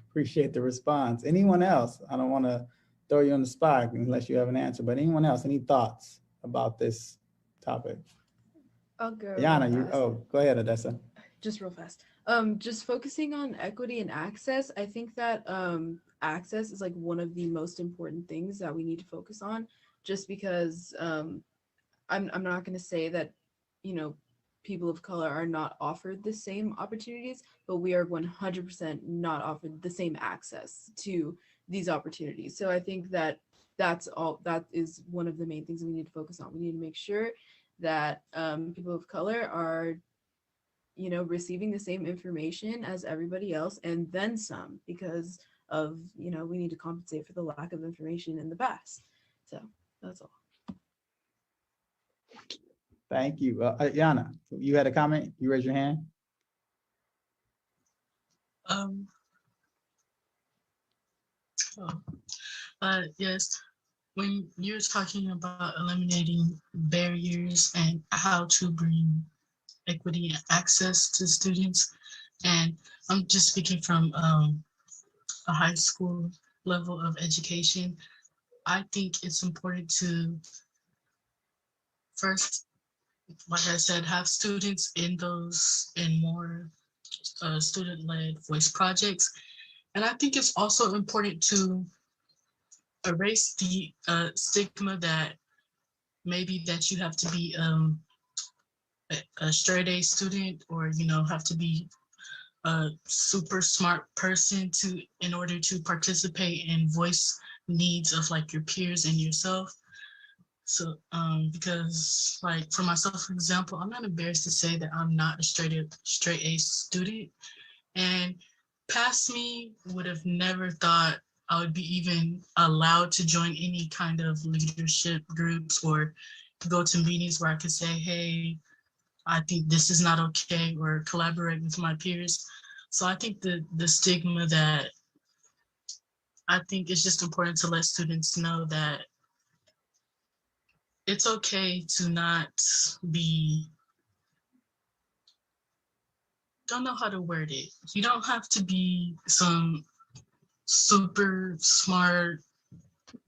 Speaker 2: Appreciate the response. Anyone else? I don't want to throw you on the spot unless you have an answer, but anyone else, any thoughts about this topic?
Speaker 5: I'll go.
Speaker 2: Ayanna, go ahead, Odessa.
Speaker 5: Just real fast. Just focusing on equity and access, I think that access is like one of the most important things that we need to focus on, just because I'm not going to say that, you know, people of color are not offered the same opportunities, but we are 100% not offered the same access to these opportunities. So I think that that is one of the main things we need to focus on. We need to make sure that people of color are, you know, receiving the same information as everybody else and then some, because of, you know, we need to compensate for the lack of information in the past. So that's all.
Speaker 2: Thank you. Ayanna, you had a comment? You raised your hand?
Speaker 6: Yes, when you're talking about eliminating barriers and how to bring equity and access to students, and I'm just speaking from a high school level of education, I think it's important to first, like I said, have students in more student-led voice projects. And I think it's also important to erase the stigma that maybe that you have to be a straight A student, or, you know, have to be a super smart person in order to participate and voice needs of like your peers and yourself. So because like for myself, for example, I'm not embarrassed to say that I'm not a straight A student, and past me would have never thought I would be even allowed to join any kind of leadership groups or go to meetings where I could say, hey, I think this is not okay, or collaborate with my peers. So I think the stigma that I think it's just important to let students know that it's okay to not be, don't know how to word it. You don't have to be some super smart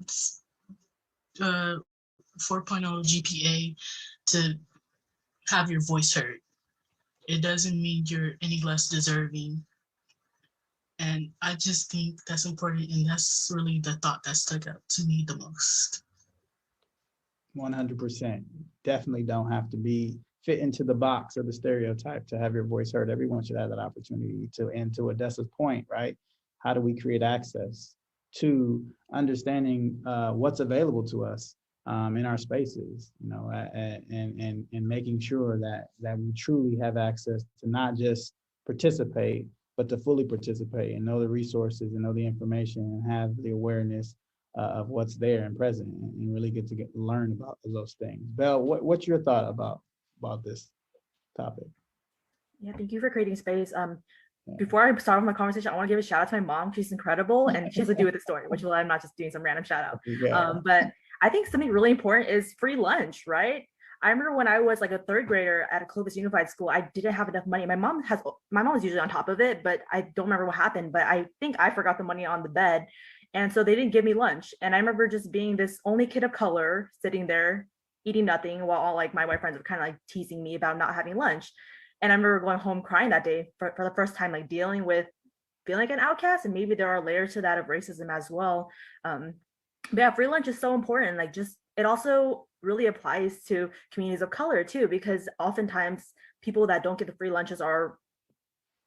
Speaker 6: 4.0 GPA to have your voice heard. It doesn't mean you're any less deserving. And I just think that's important, and that's really the thought that stuck out to me the most.
Speaker 2: 100%. Definitely don't have to be fit into the box or the stereotype to have your voice heard. Everyone should have that opportunity to, and to Odessa's point, right? How do we create access to understanding what's available to us in our spaces, you know, and making sure that we truly have access to not just participate, but to fully participate and know the resources and know the information and have the awareness of what's there and present, and really get to learn about those things. Belle, what's your thought about this topic?
Speaker 7: Yeah, thank you for creating space. Before I start with my conversation, I want to give a shout out to my mom. She's incredible, and she has to do with the story, which I'm not just doing some random shout out.
Speaker 2: Yeah.
Speaker 7: But I think something really important is free lunch, right? I remember when I was like a third grader at a Clovis Unified School, I didn't have enough money. My mom was usually on top of it, but I don't remember what happened. But I think I forgot the money on the bed, and so they didn't give me lunch. And I remember just being this only kid of color sitting there eating nothing while all like my white friends were kind of like teasing me about not having lunch. And I remember going home crying that day for the first time, like dealing with feeling like an outcast. And maybe there are layers to that of racism as well. But yeah, free lunch is so important. Like, just, it also really applies to communities of color too, because oftentimes people that don't get the free lunches are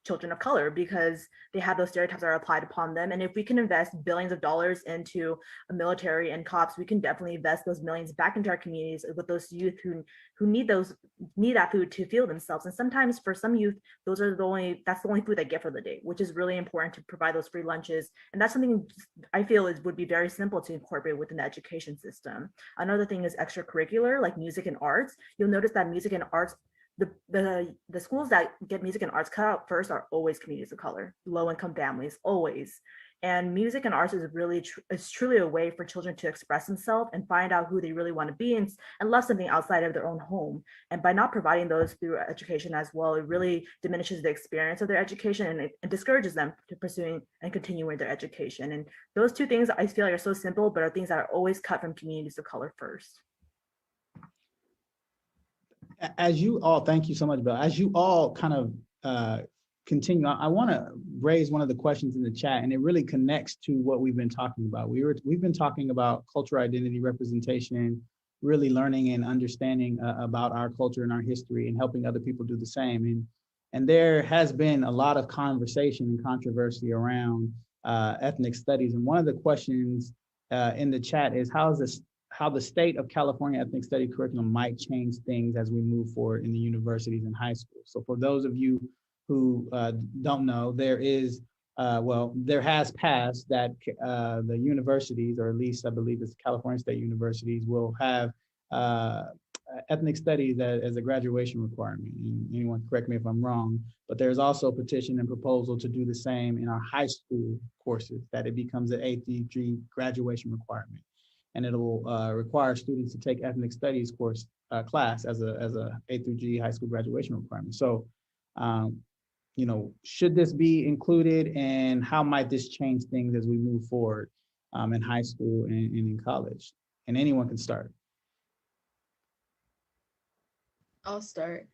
Speaker 7: children of color, because they have those stereotypes that are applied upon them. And if we can invest billions of dollars into a military and cops, we can definitely invest those millions back into our communities with those youth who need that food to fuel themselves. And sometimes for some youth, that's the only food they get for the day, which is really important to provide those free lunches. And that's something I feel would be very simple to incorporate within the education system. Another thing is extracurricular, like music and arts. You'll notice that music and arts, the schools that get music and arts cut out first are always communities of color, low income families, always. And music and arts is really is truly a way for children to express themselves and find out who they really want to be, and love something outside of their own home. And by not providing those through education as well, it really diminishes the experience of their education, and it discourages them to pursuing and continuing their education. And those two things I feel like are so simple, but are things that are always cut from communities of color first.
Speaker 2: As you all, thank you so much, Belle. As you all kind of continue, I want to raise one of the questions in the chat, and it really connects to what we've been talking about. We've been talking about cultural identity representation, really learning and understanding about our culture and our history, and helping other people do the same. And there has been a lot of conversation and controversy around ethnic studies. And one of the questions in the chat is how the state of California ethnic study curriculum might change things as we move forward in the universities and high schools. So for those of you who don't know, there has passed that the universities, or at least I believe it's California State Universities, will have ethnic studies as a graduation requirement. And anyone correct me if I'm wrong, but there's also a petition and proposal to do the same in our high school courses, that it becomes an A3 graduation requirement. And it'll require students to take ethnic studies class as a A through G high school graduation requirement. So, you know, should this be included, and how might this change things as we move forward in high school and in college? And anyone can start.
Speaker 5: I'll start.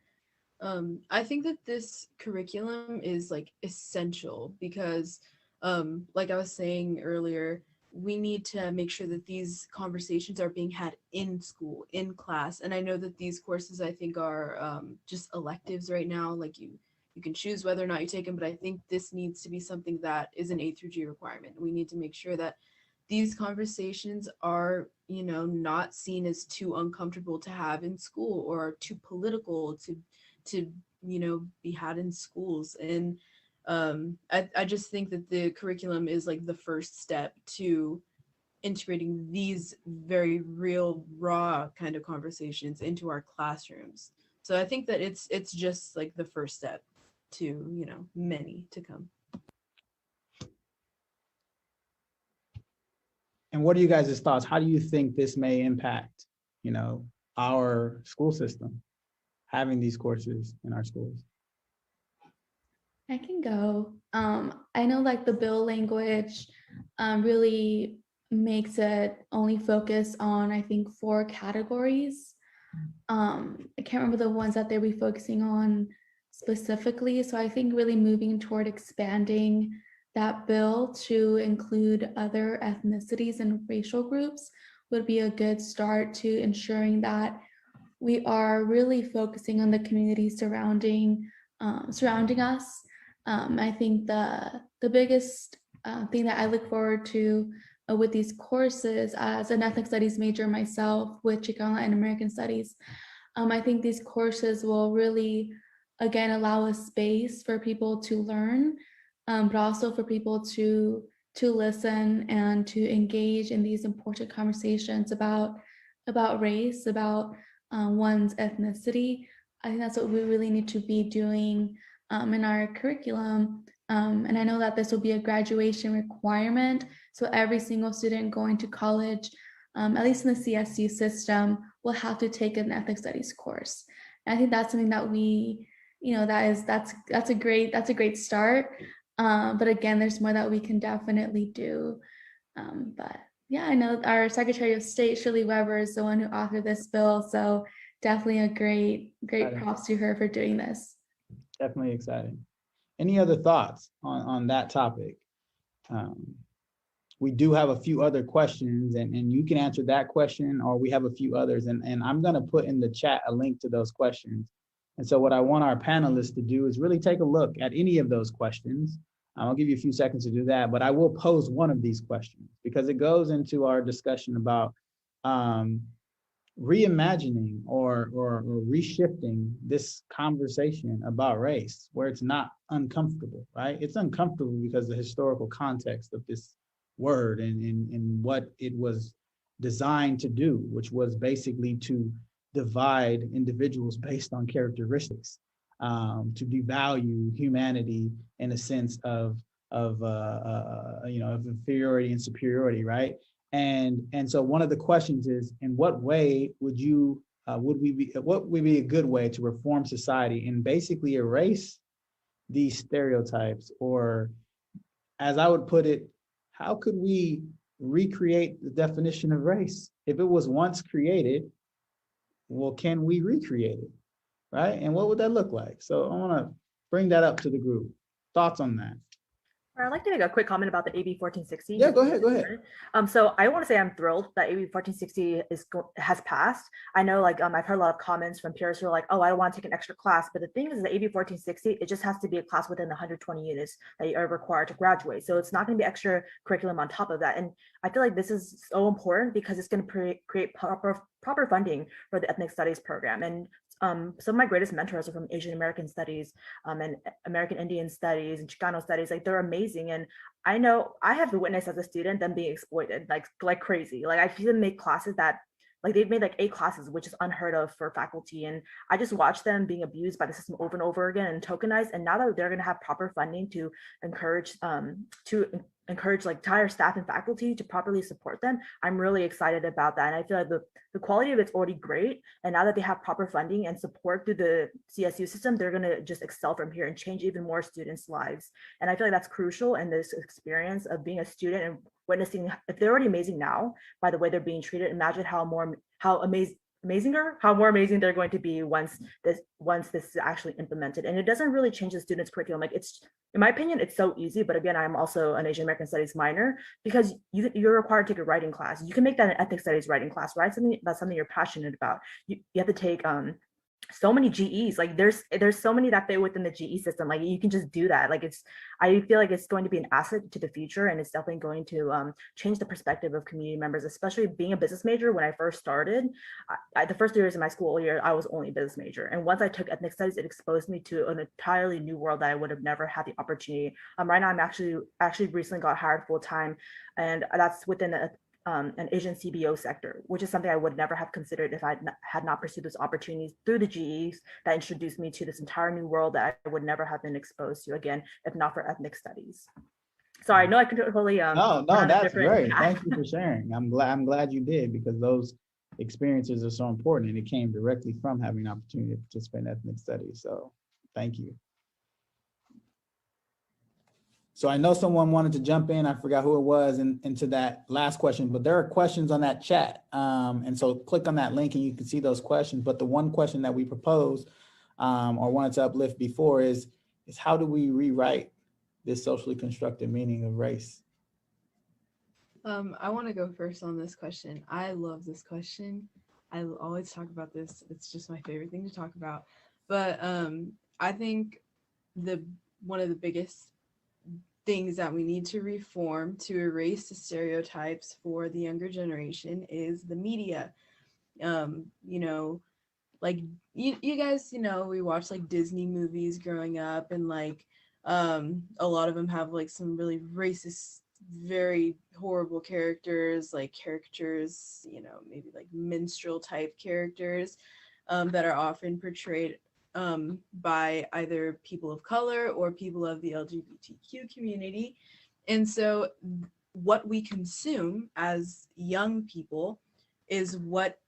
Speaker 5: I think that this curriculum is like essential because, like I was saying earlier, we need to make sure that these conversations are being had in school, in class. And I know that these courses, I think, are just electives right now. Like you can choose whether or not you take them, but I think this needs to be something that is an A through G requirement. We need to make sure that these conversations are, you know, not seen as too uncomfortable to have in school, or too political to you know, be had in schools. And I just think that the curriculum is like the first step to integrating these very real, raw kind of conversations into our classrooms. So I think that it's just like the first step to, you know, many to come.
Speaker 2: And what are you guys' thoughts? How do you think this may impact, you know, our school system, having these courses in our schools?
Speaker 4: I can go. I know like the bill language really makes it only focus on, I think, 4 categories. I can't remember the ones that they were focusing on specifically. So I think really moving toward expanding that bill to include other ethnicities and racial groups would be a good start to ensuring that we are really focusing on the community surrounding us. I think the biggest thing that I look forward to with these courses as an ethnic studies major myself with Chicana and American studies, I think these courses will really, again, allow a space for people to learn, but also for people to listen and to engage in these important conversations about race, about one's ethnicity. I think that's what we really need to be doing in our curriculum. And I know that this will be a graduation requirement. So every single student going to college, at least in the CSU system, will have to take an ethnic studies course. And I think that's something that we, that's a great start. But again, there's more that we can definitely do. But yeah, I know our Secretary of State, Shirley Weber, is the one who authored this bill. So definitely a great props to her for doing this.
Speaker 2: Definitely exciting. Any other thoughts on that topic? We do have a few other questions, and you can answer that question, or we have a few others, and I'm going to put in the chat a link to those questions. And so what I want our panelists to do is really take a look at any of those questions. I'll give you a few seconds to do that, but I will pose one of these questions because it goes into our discussion about reimagining or reshifting this conversation about race where it's not uncomfortable, right? It's uncomfortable because the historical context of this word and what it was designed to do, which was basically to divide individuals based on characteristics, to devalue humanity in a sense of inferiority and superiority, right? And so one of the questions is, in what way would what would be a good way to reform society and basically erase these stereotypes? Or as I would put it, how could we recreate the definition of race? If it was once created, well, can we recreate it, right? And what would that look like? So I want to bring that up to the group. Thoughts on that?
Speaker 7: I'd like to make a quick comment about the AB 1460.
Speaker 2: Yeah, go ahead.
Speaker 7: So I want to say I'm thrilled that AB 1460 has passed. I know, I've heard a lot of comments from peers who are like, oh, I don't want to take an extra class. But the thing is, the AB 1460, it just has to be a class within the 120 units that you are required to graduate. So it's not going to be extra curriculum on top of that. And I feel like this is so important because it's going to create proper funding for the ethnic studies program. And some of my greatest mentors are from Asian American studies and American Indian studies and Chicano studies. They're amazing. And I know I have witnessed as a student them being exploited like crazy. I see them make classes that they've made 8 classes, which is unheard of for faculty. And I just watched them being abused by the system over and over again and tokenized. And now that they're going to have proper funding to encourage entire staff and faculty to properly support them, I'm really excited about that. And I feel like the quality of it's already great. And now that they have proper funding and support through the CSU system, they're going to just excel from here and change even more students' lives. And I feel like that's crucial in this experience of being a student and witnessing, if they're already amazing now by the way they're being treated, imagine how more amazing they're going to be once this is actually implemented. And it doesn't really change the students' curriculum. It's, in my opinion, it's so easy. But again, I'm also an Asian American Studies minor because you're required to take a writing class. You can make that an ethnic studies writing class, right? That's something you're passionate about. You have to take so many GEs. There's so many that fit within the GE system. You can just do that. I feel like it's going to be an asset to the future, and it's definitely going to change the perspective of community members, especially being a business major. When I first started, the first 3 years of my school year, I was only a business major. And once I took ethnic studies, it exposed me to an entirely new world that I would have never had the opportunity. Right now, I'm actually recently got hired full time, and that's within an Asian CBO sector, which is something I would never have considered if I had not pursued those opportunities through the GEs that introduced me to this entire new world that I would never have been exposed to again, if not for ethnic studies. Sorry, no, I can totally.
Speaker 2: No, that's great. Thank you for sharing. I'm glad you did, because those experiences are so important, and it came directly from having an opportunity to participate in ethnic studies. So thank you. So I know someone wanted to jump in. I forgot who it was into that last question, but there are questions on that chat. And so click on that link and you can see those questions. But the one question that we proposed or wanted to uplift before is how do we rewrite this socially constructed meaning of race?
Speaker 5: I want to go first on this question. I love this question. I always talk about this. It's just my favorite thing to talk about. But I think the one of the biggest things that we need to reform to erase the stereotypes for the younger generation is the media. You know, like you guys, you know, we watch like Disney movies growing up, and like a lot of them have like some really racist, very horrible characters, like caricatures, you know, maybe like minstrel type characters that are often portrayed by either people of color or people of the LGBTQ community. And so what we consume as young people is what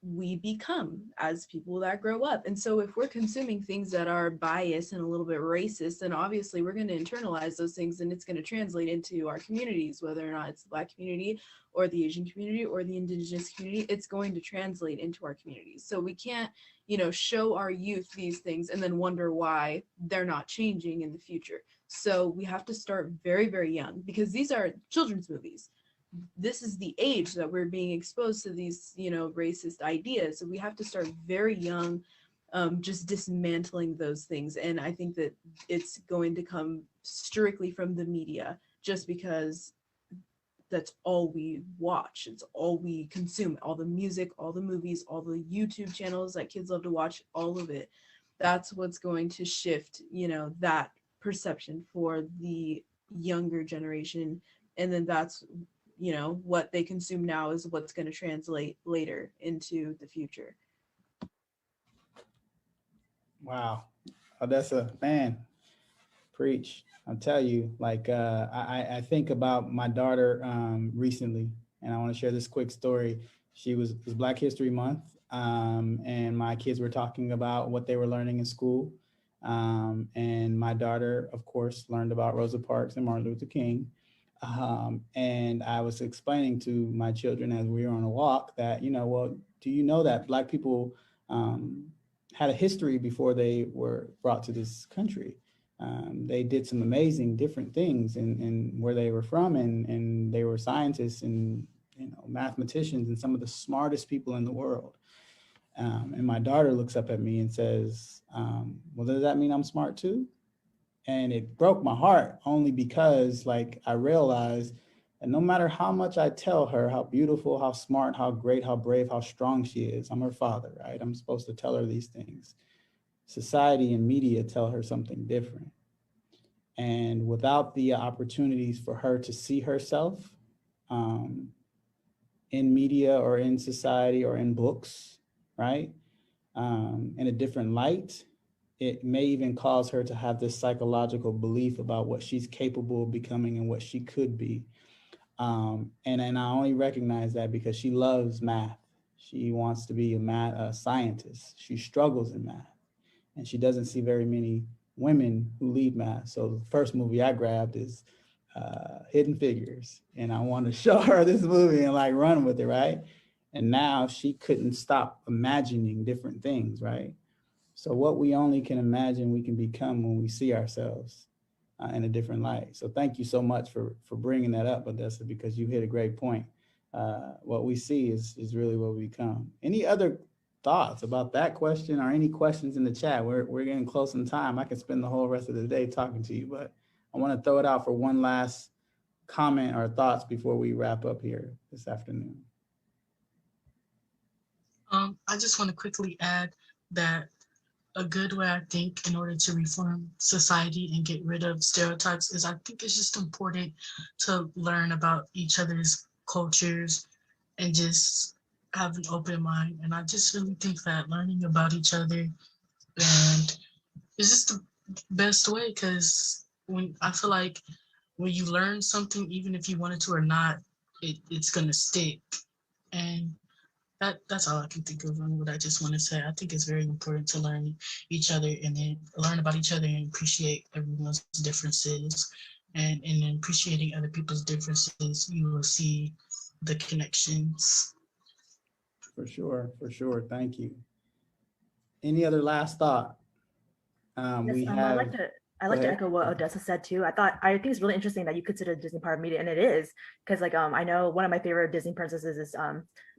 Speaker 5: we become as people that grow up. And so if we're consuming things that are biased and a little bit racist, then obviously we're going to internalize those things, and it's going to translate into our communities, whether or not it's the Black community or the Asian community or the Indigenous community. It's going to translate into our communities. So we can't, you know, show our youth these things and then wonder why they're not changing in the future. So we have to start very, very young, because these are children's movies. This is the age that we're being exposed to these, you know, racist ideas. So we have to start very young, just dismantling those things. And I think that it's going to come strictly from the media, just because that's all we watch. It's all we consume. All the music, all the movies, all the YouTube channels that kids love to watch, all of it. That's what's going to shift, you know, that perception for the younger generation. And then that's, you know, what they consume now is what's going to translate later into the future.
Speaker 2: Wow. Odessa, man, preach. I'll tell you, like, I think about my daughter recently, and I want to share this quick story. It was Black History Month, and my kids were talking about what they were learning in school. And my daughter, of course, learned about Rosa Parks and Martin Luther King. And I was explaining to my children as we were on a walk that, you know, well, do you know that Black people had a history before they were brought to this country? They did some amazing different things in where they were from, and they were scientists and, you know, mathematicians and some of the smartest people in the world. And my daughter looks up at me and says, well, does that mean I'm smart too? And it broke my heart, only because, like, I realized that no matter how much I tell her how beautiful, how smart, how great, how brave, how strong she is, I'm her father, right? I'm supposed to tell her these things. Society and media tell her something different. And without the opportunities for her to see herself in media or in society or in books, right, in a different light, it may even cause her to have this psychological belief about what she's capable of becoming and what she could be. And I only recognize that because she loves math. She wants to be a scientist. She struggles in math, and she doesn't see very many women who lead math. So the first movie I grabbed is Hidden Figures, and I want to show her this movie and like run with it, right? And now she couldn't stop imagining different things, right? So what we only can imagine, we can become when we see ourselves in a different light. So thank you so much for bringing that up, Odessa, because you hit a great point. What we see is really what we become. Any other thoughts about that question, or any questions in the chat? We're getting close in time. I could spend the whole rest of the day talking to you, but I want to throw it out for one last comment or thoughts before we wrap up here this afternoon.
Speaker 6: I just want to quickly add that a good way, I think, in order to reform society and get rid of stereotypes is, I think it's just important to learn about each other's cultures and just have an open mind. And I just really think that learning about each other and is just the best way, because when I feel like when you learn something, even if you wanted to or not, it's gonna stick. And that's all I can think of on what I just want to say. I think it's very important to learn each other and then learn about each other and appreciate everyone's differences. And in appreciating other people's differences, you will see the connections.
Speaker 2: For sure. Thank you. Any other last thought?
Speaker 7: Yes, I'd like to echo what Odessa said too. I think it's really interesting that you consider Disney part of media, and it is, because like I know one of my favorite Disney princesses is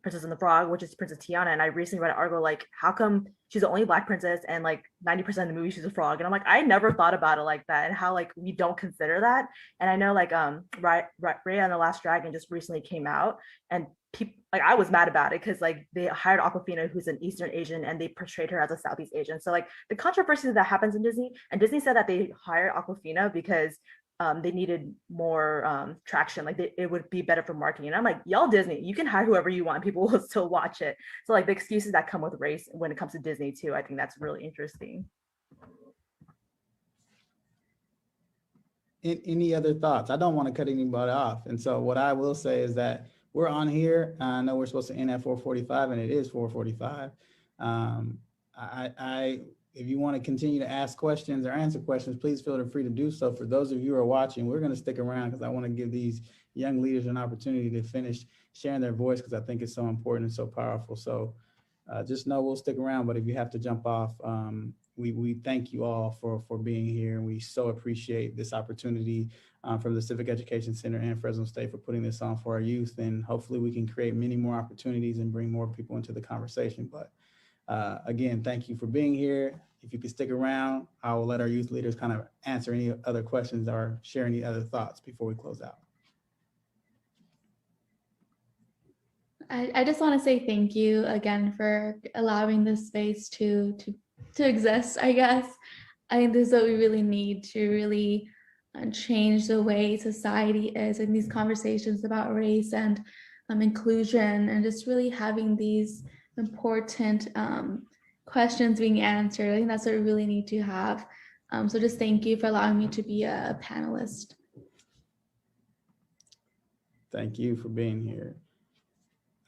Speaker 7: Princess and the Frog, which is Princess Tiana. And I recently read an article like, how come she's the only Black princess and like 90% of the movie she's a frog? And I'm like, I never thought about it like that, and how like we don't consider that. And I know like Raya and the Last Dragon just recently came out, and people like, I was mad about it because like they hired Awkwafina, who's an Eastern Asian, and they portrayed her as a Southeast Asian. So like the controversy that happens in Disney, and Disney said that they hired Awkwafina because they needed more traction, like it would be better for marketing. And I'm like, y'all Disney, you can hire whoever you want, people will still watch it. So like the excuses that come with race when it comes to Disney too, I think that's really interesting.
Speaker 2: Any other thoughts? I don't want to cut anybody off. And so what I will say is that we're on here. I know we're supposed to end at 4:45, and it is 4:45. If you want to continue to ask questions or answer questions, please feel free to do so. For those of you who are watching, we're going to stick around because I want to give these young leaders an opportunity to finish sharing their voice, because I think it's so important and so powerful. So just know we'll stick around, but if you have to jump off, we thank you all for being here, and we so appreciate this opportunity from the Civic Education Center and Fresno State for putting this on for our youth, and hopefully we can create many more opportunities and bring more people into the conversation. But again, thank you for being here. If you could stick around, I will let our youth leaders kind of answer any other questions or share any other thoughts before we close out.
Speaker 4: I just want to say thank you again for allowing this space to exist, I guess. I think this is what we really need to really change the way society is in these conversations about race and inclusion, and just really having these important questions being answered. I think that's what we really need to have. So just thank you for allowing me to be a panelist.
Speaker 2: Thank you for being here.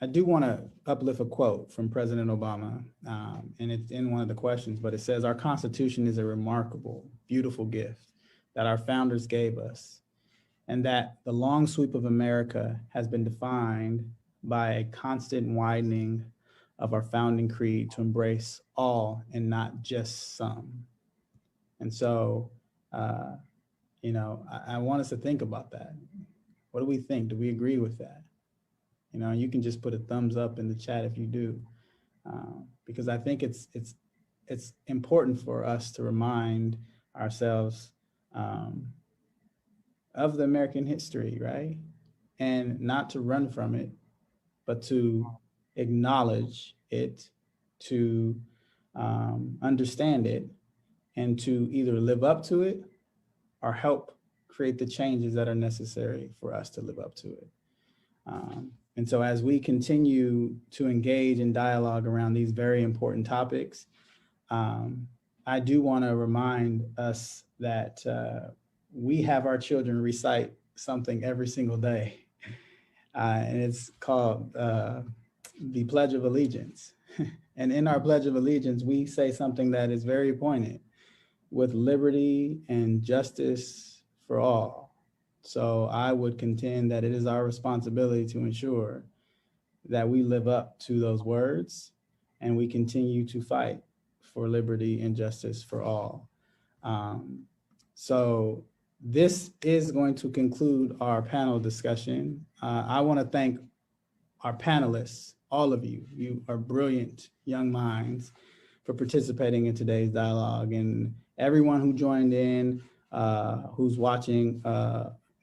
Speaker 2: I do want to uplift a quote from President Obama, and it's in one of the questions, but it says, "Our Constitution is a remarkable, beautiful gift that our founders gave us, and that the long sweep of America has been defined by a constant widening of our founding creed to embrace all and not just some." And so, I want us to think about that. What do we think? Do we agree with that? You can just put a thumbs up in the chat if you do, because I think it's important for us to remind ourselves of the American history, right? And not to run from it, but to acknowledge it, to understand it, and to either live up to it or help create the changes that are necessary for us to live up to it. And so as we continue to engage in dialogue around these very important topics, I do want to remind us that we have our children recite something every single day, and it's called the Pledge of Allegiance. And in our Pledge of Allegiance, we say something that is very poignant: with liberty and justice for all. So I would contend that it is our responsibility to ensure that we live up to those words and we continue to fight for liberty and justice for all. So this is going to conclude our panel discussion. I want to thank our panelists, all of you. You are brilliant young minds, for participating in today's dialogue, and everyone who joined in, who's watching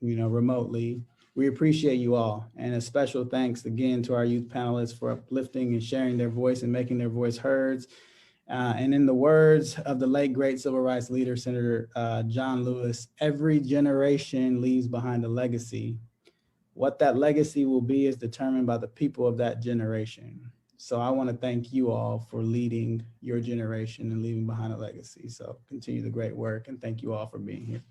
Speaker 2: remotely. We appreciate you all. And a special thanks again to our youth panelists for uplifting and sharing their voice and making their voice heard. And in the words of the late great civil rights leader, Senator John Lewis, every generation leaves behind a legacy. What that legacy will be is determined by the people of that generation. So I want to thank you all for leading your generation and leaving behind a legacy. So continue the great work, and thank you all for being here.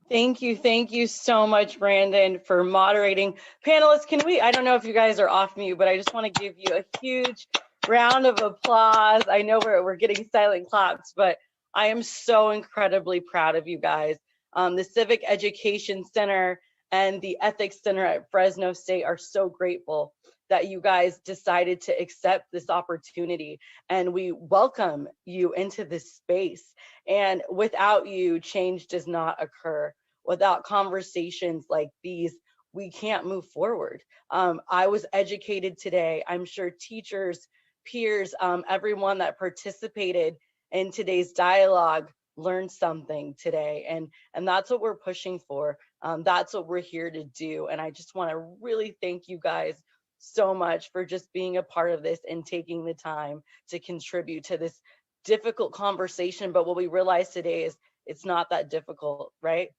Speaker 1: Thank you so much, Brandon, for moderating. Panelists, I don't know if you guys are off mute, but I just want to give you a huge round of applause. I know we're getting silent claps, but I am so incredibly proud of you guys. The Civic Education Center and the Ethics Center at Fresno State are so grateful that you guys decided to accept this opportunity, and we welcome you into this space. And without you, change does not occur. Without conversations like these, we can't move forward. I was educated today. I'm sure teachers, peers, everyone that participated in today's dialogue learned something today. And that's what we're pushing for. That's what we're here to do. And I just want to really thank you guys so much for just being a part of this and taking the time to contribute to this difficult conversation. But what we realized today is it's not that difficult, right?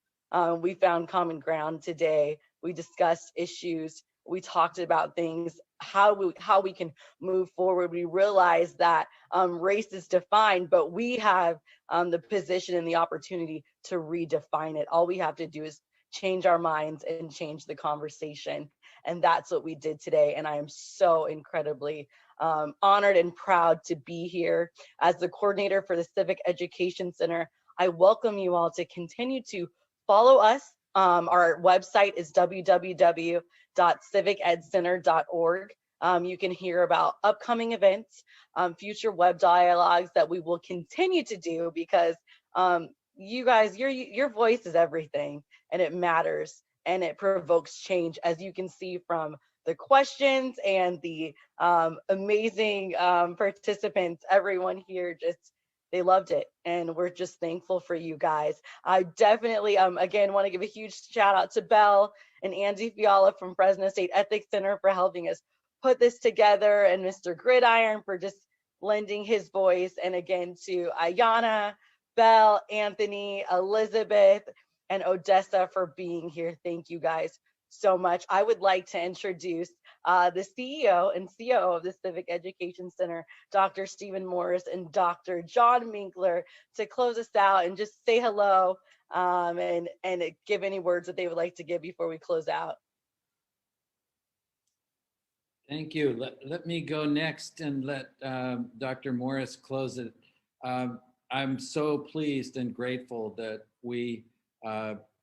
Speaker 1: We found common ground today. We discussed issues. We talked about things, how we can move forward. We realized that race is defined, but we have the position and the opportunity to redefine it. All we have to do is change our minds and change the conversation. And that's what we did today. And I am so incredibly honored and proud to be here as the coordinator for the Civic Education Center. I welcome you all to continue to follow us. Our website is www.civicedcenter.org. You can hear about upcoming events, future web dialogues that we will continue to do, because you guys, your voice is everything, and it matters, and it provokes change, as you can see from the questions and the amazing participants. Everyone here they loved it, and we're just thankful for you guys. I definitely, again, want to give a huge shout out to Belle and Andy Fiala from Fresno State Ethics Center for helping us put this together, and Mr. Gridiron for just lending his voice, and again to Ayanna, Belle, Anthony, Elizabeth, and Odessa for being here. Thank you guys so much. I would like to introduce the CEO and COO of the Civic Education Center, Dr. Stephen Morris and Dr. John Minkler, to close us out and just say hello and give any words that they would like to give before we close out.
Speaker 8: Thank you. Let me go next and let Dr. Morris close it. I'm so pleased and grateful that we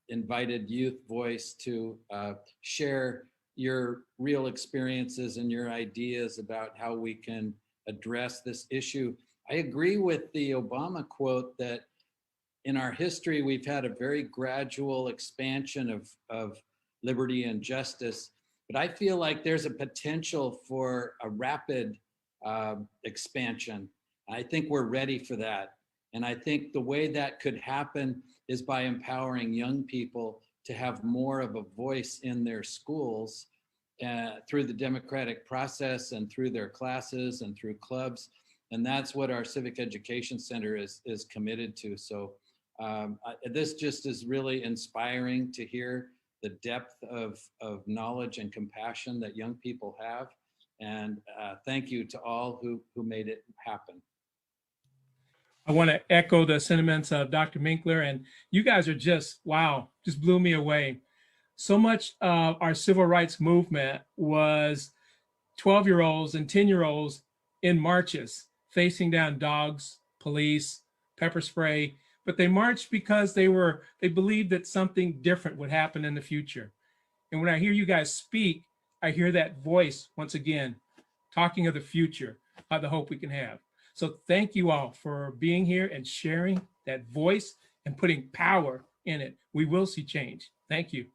Speaker 8: invited Youth Voice to share your real experiences and your ideas about how we can address this issue. I agree with the Obama quote that in our history, we've had a very gradual expansion of liberty and justice, but I feel like there's a potential for a rapid expansion. I think we're ready for that. And I think the way that could happen is by empowering young people to have more of a voice in their schools through the democratic process and through their classes and through clubs. And that's what our Civic Education Center is committed to. So this just is really inspiring to hear the depth of knowledge and compassion that young people have. And thank you to all who made it happen.
Speaker 9: I want to echo the sentiments of Dr. Minkler, and you guys are just, wow, just blew me away. So much of our civil rights movement was 12-year-olds and 10-year-olds in marches, facing down dogs, police, pepper spray, but they marched because they believed that something different would happen in the future. And when I hear you guys speak, I hear that voice once again, talking of the future, of the hope we can have. So thank you all for being here and sharing that voice and putting power in it. We will see change. Thank you.